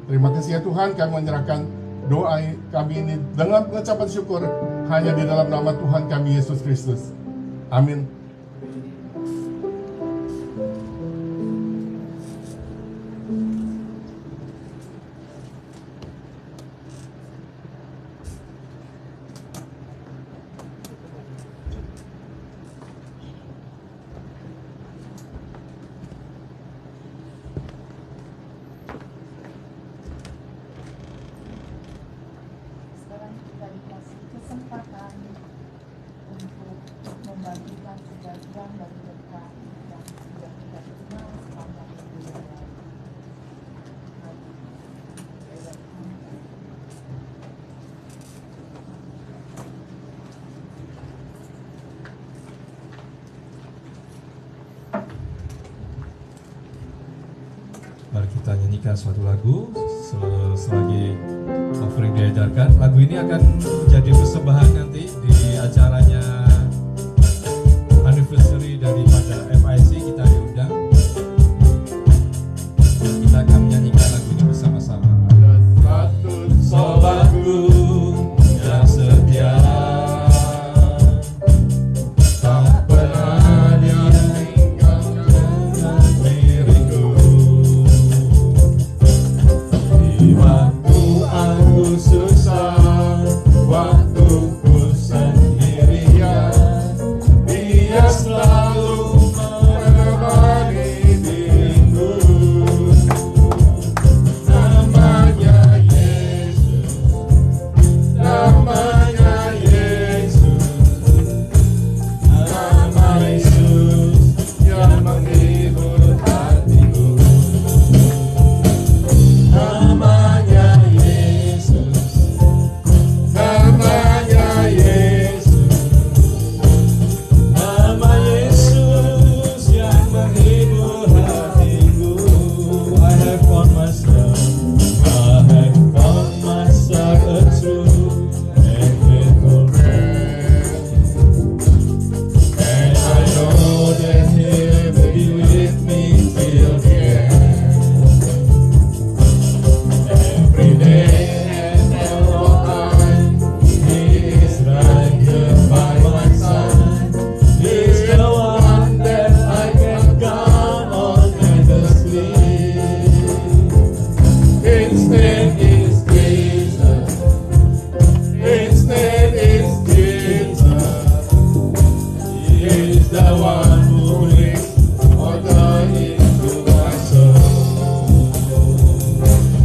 Terima kasih ya Tuhan, kami menyerahkan doa kami ini dengan pengucapan syukur hanya di dalam nama Tuhan kami Yesus Kristus. Amin. Sekarang kita dikasih kesempatan untuk membagikan sebagian dari berkat yang sudah kita terima sepanjang minggu ini. Mari kita nyanyikan suatu lagu selagi offering diajarkan. Lagu ini akan menjadi persembahan nanti di acaranya anniversary daripada FIC, kita diundang. Dan kita akan menyanyikan lagu ini bersama-sama. Ada satu Sobatku yang setia, tak pernah dia tinggalkan diriku. Di waktu aku susah, waktu ku sendirian, dia selalu menemani diriku. Namanya Yesus, namanya Yesus, nama Yesus yang menghibur hatiku. Namanya Yesus, namanya Yesus, nama Yesus yang menghibur hatiku. I have found myself, I have found myself a true and faithful friend, and I know that He will be with me till the end. Every day and all time, He is right here by my side. He's the one that I can count on endlessly. His name is Jesus. His name is Jesus. He is the one who brings order into my soul.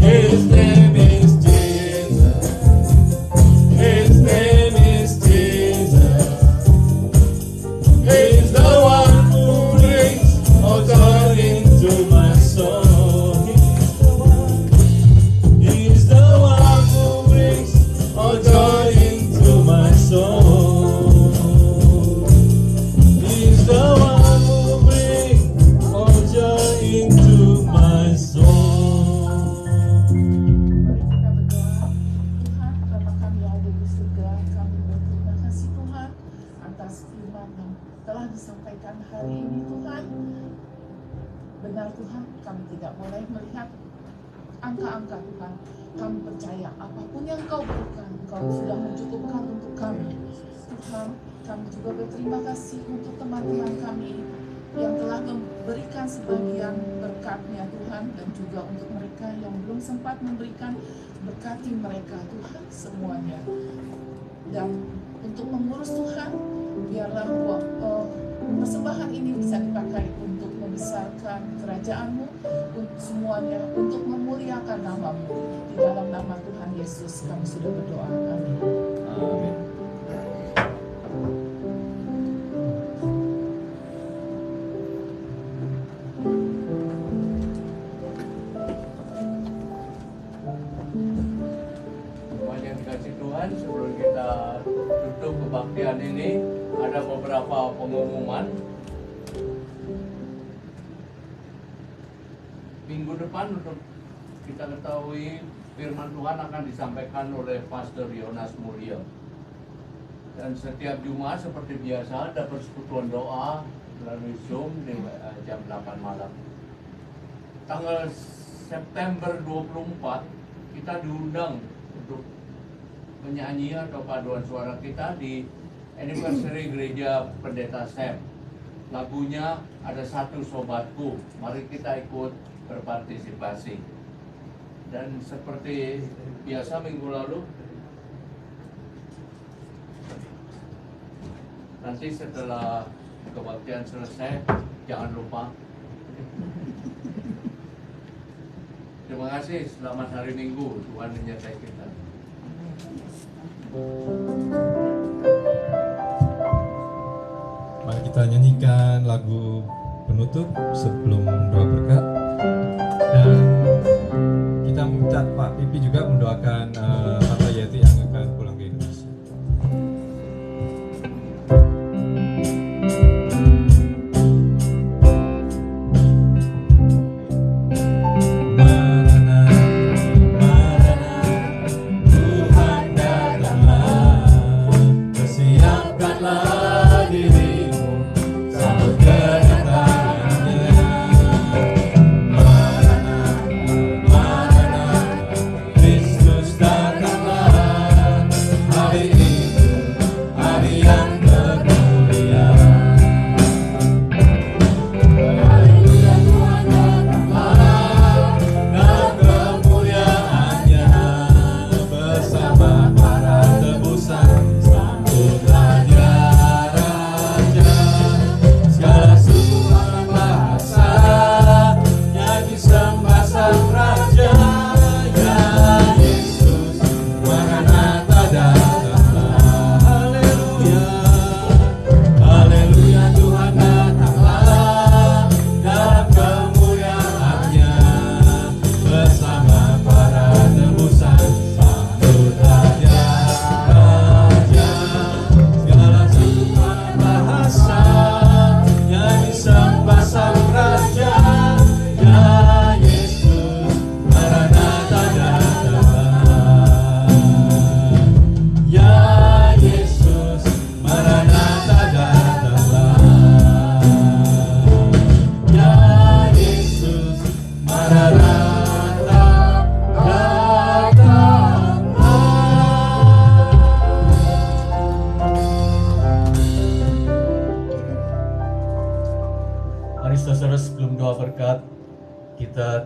His name is Jesus. His name is Jesus. He's the one who brings order into my soul. He's the one who brings order into my soul. He's the one who brings order into my soul. Mari kita berdoa. Tuhan, Bapa kami yang ada di surga, kami berterima kasih Tuhan atas firman yang telah disampaikan hari ini Tuhan. Benar Tuhan, kami tidak boleh melihat angka-angka Tuhan. Kami percaya apapun yang Kau berikan, Kau sudah mencukupkan untuk kami. Tuhan, kami juga berterima kasih untuk teman-teman kami yang telah memberikan sebagian berkatnya Tuhan, dan juga untuk mereka yang belum sempat memberikan, berkati mereka Tuhan semuanya. Dan untuk mengurus Tuhan, biarlah persembahan ini bisa dipakai untuk membesarkan kerajaan-Mu, untuk semuanya, untuk memuliakan nama-Mu. Di dalam nama Tuhan Yesus kami sudah berdoa. Amin. Amin. kebaktian ini ada beberapa pengumuman. Minggu depan untuk kita ketahui firman Tuhan akan disampaikan oleh Pastor Yonas Mulyo. Dan setiap Jumat seperti biasa ada persekutuan doa melalui Zoom di jam 8 malam. Tanggal September 24 kita diundang untuk menyanyi atau paduan suara kita di anniversary gereja Pendeta Sam. Lagunya ada Satu Sobatku. Mari kita ikut berpartisipasi. Dan seperti biasa minggu lalu, nanti setelah kebaktian selesai, jangan lupa. Terima kasih, selamat hari Minggu, Tuhan menyertai kita. Mari kita nyanyikan lagu penutup sebelum doa berkat. Dan kita minta Pak Pipi juga mendoakan Tante Yeti yang akan pulang ke Indonesia.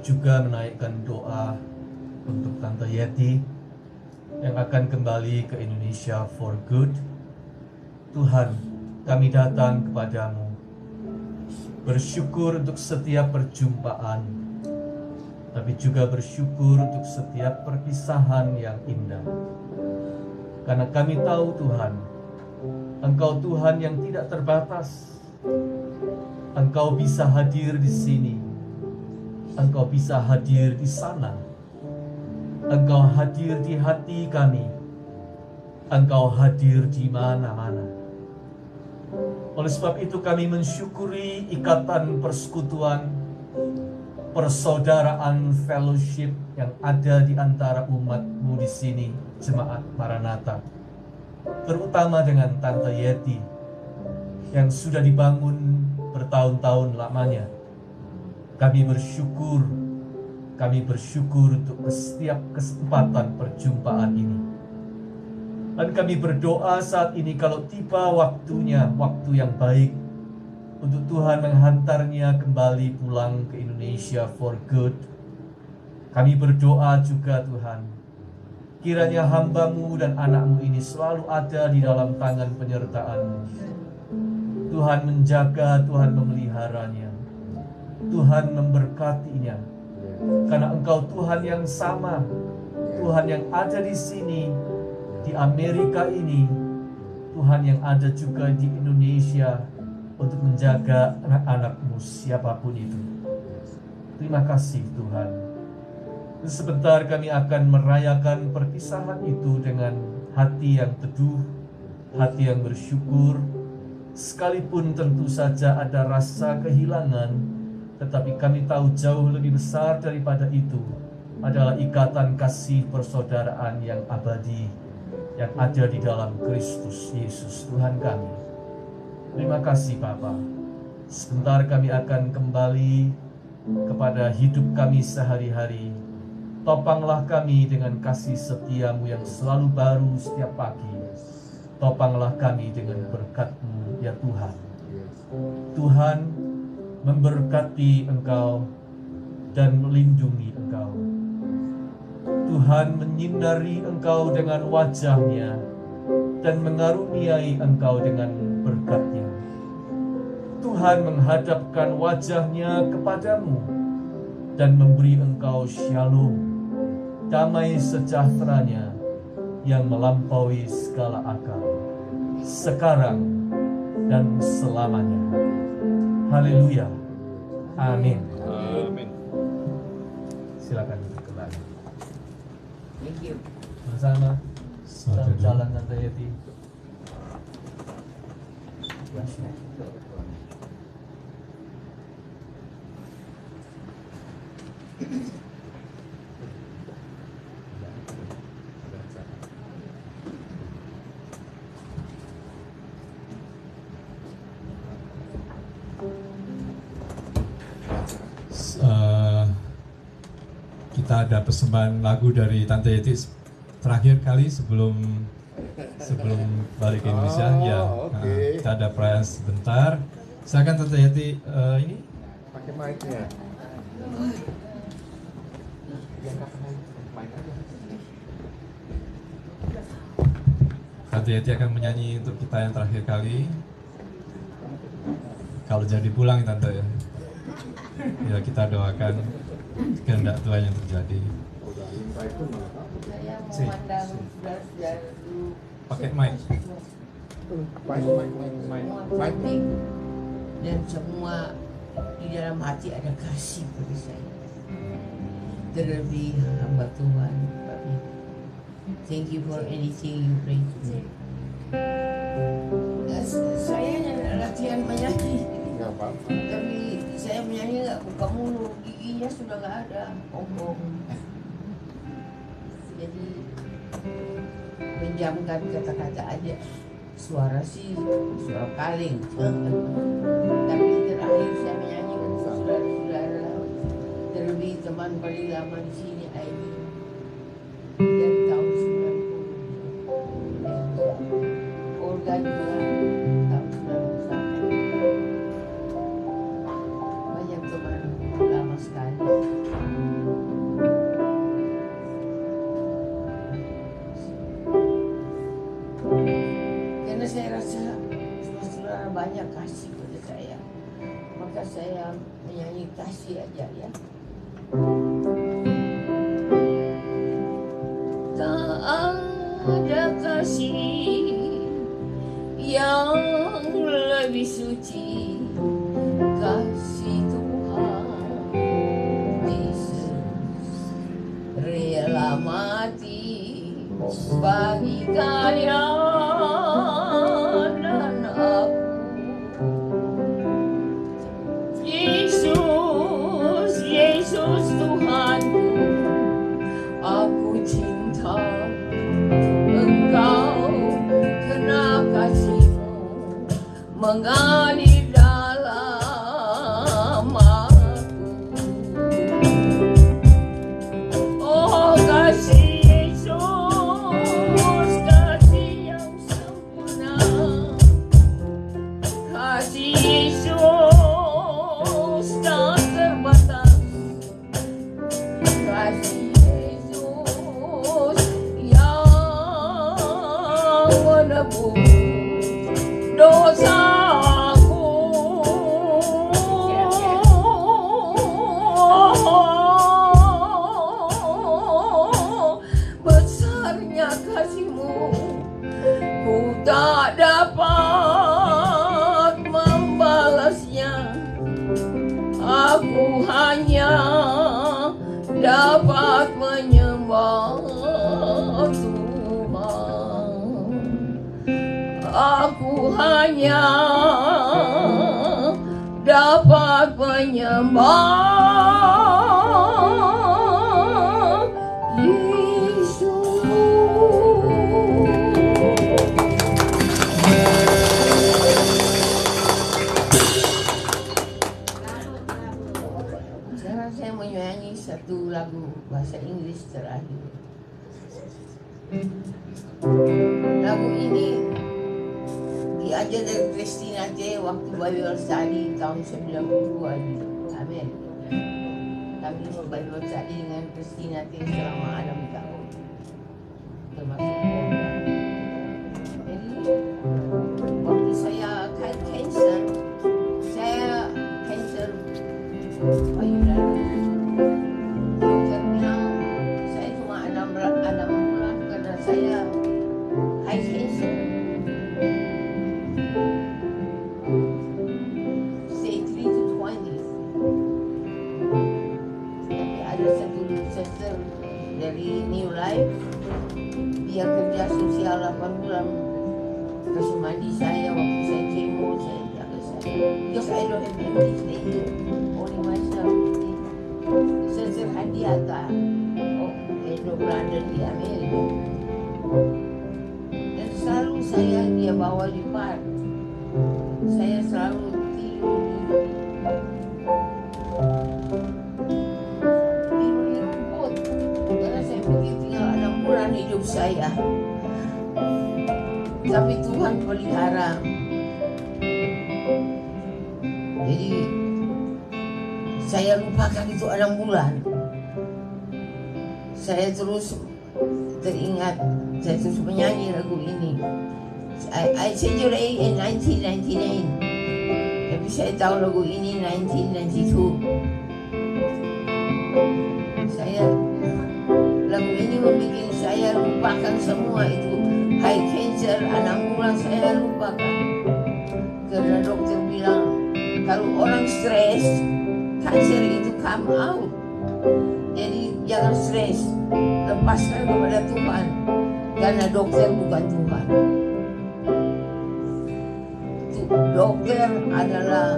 Juga menaikkan doa untuk Tante Yeti yang akan kembali ke Indonesia for good. Tuhan, kami datang kepadamu bersyukur untuk setiap perjumpaan, tapi juga bersyukur untuk setiap perpisahan yang indah. Karena kami tahu Tuhan, Engkau Tuhan yang tidak terbatas. Engkau bisa hadir di sini. Engkau bisa hadir di sana. Engkau hadir di hati kami. Engkau hadir di mana-mana. Oleh sebab itu kami mensyukuri ikatan persekutuan, persaudaraan fellowship yang ada di antara umat-Mu di sini, Jemaat Maranatha. Terutama dengan Tante Yeti yang sudah dibangun bertahun-tahun lamanya. Kami bersyukur untuk setiap kesempatan perjumpaan ini. Dan kami berdoa saat ini kalau tiba waktunya, waktu yang baik untuk Tuhan menghantarnya kembali pulang ke Indonesia for good. Kami berdoa juga Tuhan, kiranya hamba-Mu dan anak-Mu ini selalu ada di dalam tangan penyertaan-Mu. Tuhan menjaga, Tuhan memeliharanya. Tuhan memberkatinya, karena Engkau Tuhan yang sama, Tuhan yang ada di sini, di Amerika ini, Tuhan yang ada juga di Indonesia untuk menjaga anak-anak-Mu siapapun itu. Terima kasih Tuhan. Sebentar kami akan merayakan perpisahan itu dengan hati yang teduh, hati yang bersyukur, sekalipun tentu saja ada rasa kehilangan, tetapi kami tahu jauh lebih besar daripada itu adalah ikatan kasih persaudaraan yang abadi yang ada di dalam Kristus Yesus Tuhan kami. Terima kasih Bapa. Sebentar kami akan kembali kepada hidup kami sehari-hari. Topanglah kami dengan kasih setiamu yang selalu baru setiap pagi. Topanglah kami dengan berkat-Mu ya Tuhan. Tuhan memberkati Engkau dan melindungi Engkau. Tuhan menyinari Engkau dengan wajah-Nya dan mengaruniai Engkau dengan berkat-Nya. Tuhan menghadapkan wajah-Nya kepadamu dan memberi Engkau shalom, damai sejahtera-Nya yang melampaui segala akal, sekarang dan selamanya. Haleluya. Amin. Amin. Silakan duduk kembali. Thank you. Bersama dalam Satu, dua. jalan Tante Yeti. Kita ada persembahan lagu dari Tante Yeti terakhir kali sebelum balik ke Indonesia. Ya, oke. kita ada perayaan sebentar. Silakan Tante Yeti, ini Pakai mic-nya. Tante Yeti akan menyanyi untuk kita yang terakhir kali. Kalau jadi pulang Tante ya. Ya kita doakan kehendak Tuhan yang terjadi. Saya memandang saudara-saudara dulu Pakai mic. semua cantik dan semua di dalam hati ada kasih bagi saya. Terlebih hamba Tuhan, Pak Miko. Thank you for anything you pray to me. Saya latihan menyanyi, Nggak apa-apa. tapi saya menyanyi nggak buka mulut, giginya sudah nggak ada, ompong. Jadi menjamkan kata-kata aja. Suara sih suara kaleng, tapi terakhir saya menyanyi untuk saudara-saudara, terlebih teman paling lama di sini Aini dari tahun 90, dan Olga juga tahun 91. Banyak teman lama sekali. Karena saya rasa saudara banyak kasih pada saya, maka saya menyanyi kasih aja ya. Tak ada kasih yang lebih suci, kasih Tuhan Yesus rela mati bagi kalian dan aku. Yesus, Yesus Tuhanku, aku cinta Engkau karena kasih-Mu mengalir dalam aku. Oh kasih Yesus, kasih yang sempurna, kasih Yesus tak terbatas, kasih Yesus yang menebus dosaku. Besarnya kasih-Mu, ku tak dapat membalasnya. Aku hanya dapat menyembah Tuhan. hanya dapat menyembah Yesus. Sekarang saya mau nyanyi satu lagu bahasa Inggris terakhir. Lagu ini diajar dari Christina T. waktu Bible Study tahun 92 di Amerika. Kami Bible Study dengan Christina T. selama 6 tahun, termasuk program. Jadi waktu saya cancer payudara. Dokter bilang saya cuma 6 bulan karena saya high cancer. Stage 3 to 20. Tapi ada satu suster dari New Life, dia kerja sosial 8 bulan kasih mandi saya waktu saya kemo, saya jaga saya. Because I don't have family stay here, only myself. Suster Hadiata, Edo Brandon di Amerika. Dan selalu saya dia bawa di park. Saya selalu tidur di rumput karena saya pikir tinggal 6 bulan hidup saya. Tapi Tuhan pelihara. Jadi saya lupakan itu 6 bulan. Saya terus teringat, saya terus menyanyi lagu ini. I changed in 1999. Tapi saya tahu lagu ini 1992. Lagu ini membuat saya lupakan semua itu. High cancer 6 bulan saya lupakan. Karena dokter bilang kalau orang stres, cancer itu come out. Jadi jangan stres, lepaskan kepada Tuhan. Karena dokter bukan Tuhan. Dokter adalah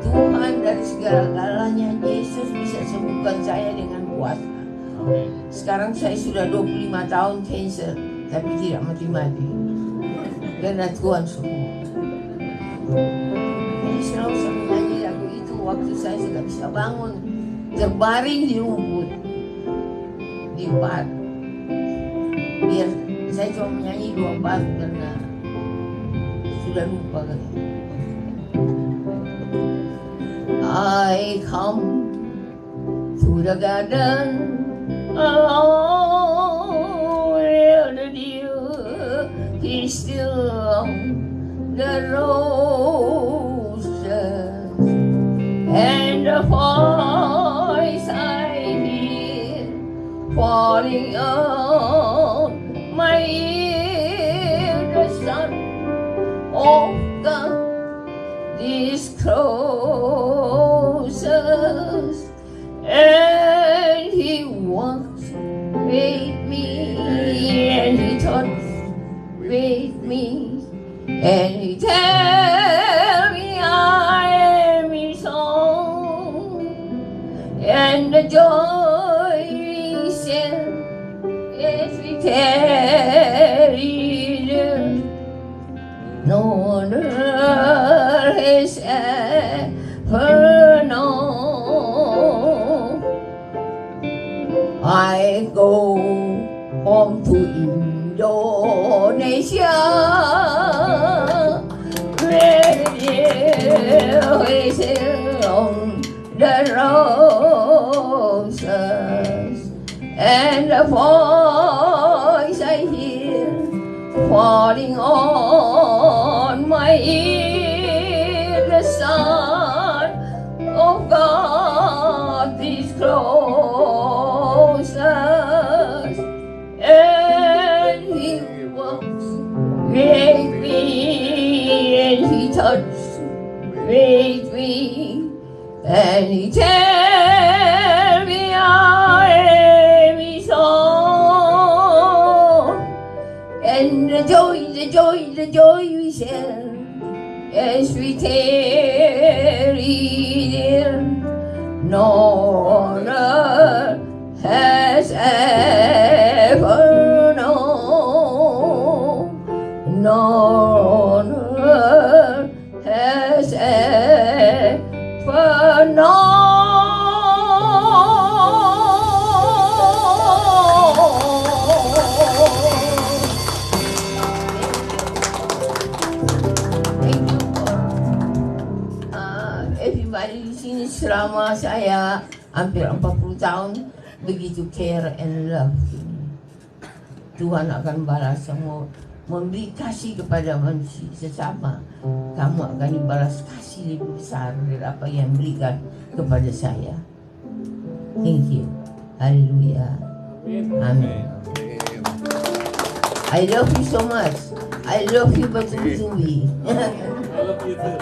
Tuhan dari segala-galanya. Yesus bisa sembuhkan saya dengan kuasa. Sekarang saya sudah 25 tahun cancer, tapi tidak mati-mati. Karena Tuhan sembuh. Jadi selalu saya menyanyi lagu itu waktu saya tidak bisa bangun, terbaring di rumput di park. Biar saya cuma menyanyi 2 part karena sudah lupa kan. I come to the garden alone where the dew is still on the roses, and the voice I hear falling on my ear, the sun of God discloses, and He walks with me, and He talks with me, and He tells me I am His own, and the joy we share as we carry them, no one has ever known. I go home to Indonesia, where there is on the roses, and the voice I hear falling on my ear, the Son of God discloses, and He walks with me, and He touches with me, and He tells me I am His own, and the joy we share as we tarry there, none has ever known, none has ever known. Everybody di sini selama saya hampir 40 tahun begitu care and love. Tuhan akan balas semua, memberi kasih kepada manusia sesama. Kamu akan dibalas kasih lebih besar dari apa yang berikan kepada saya. Thank you. Haleluya. Amin. I love you so much. I love you betul-betul. I love you too.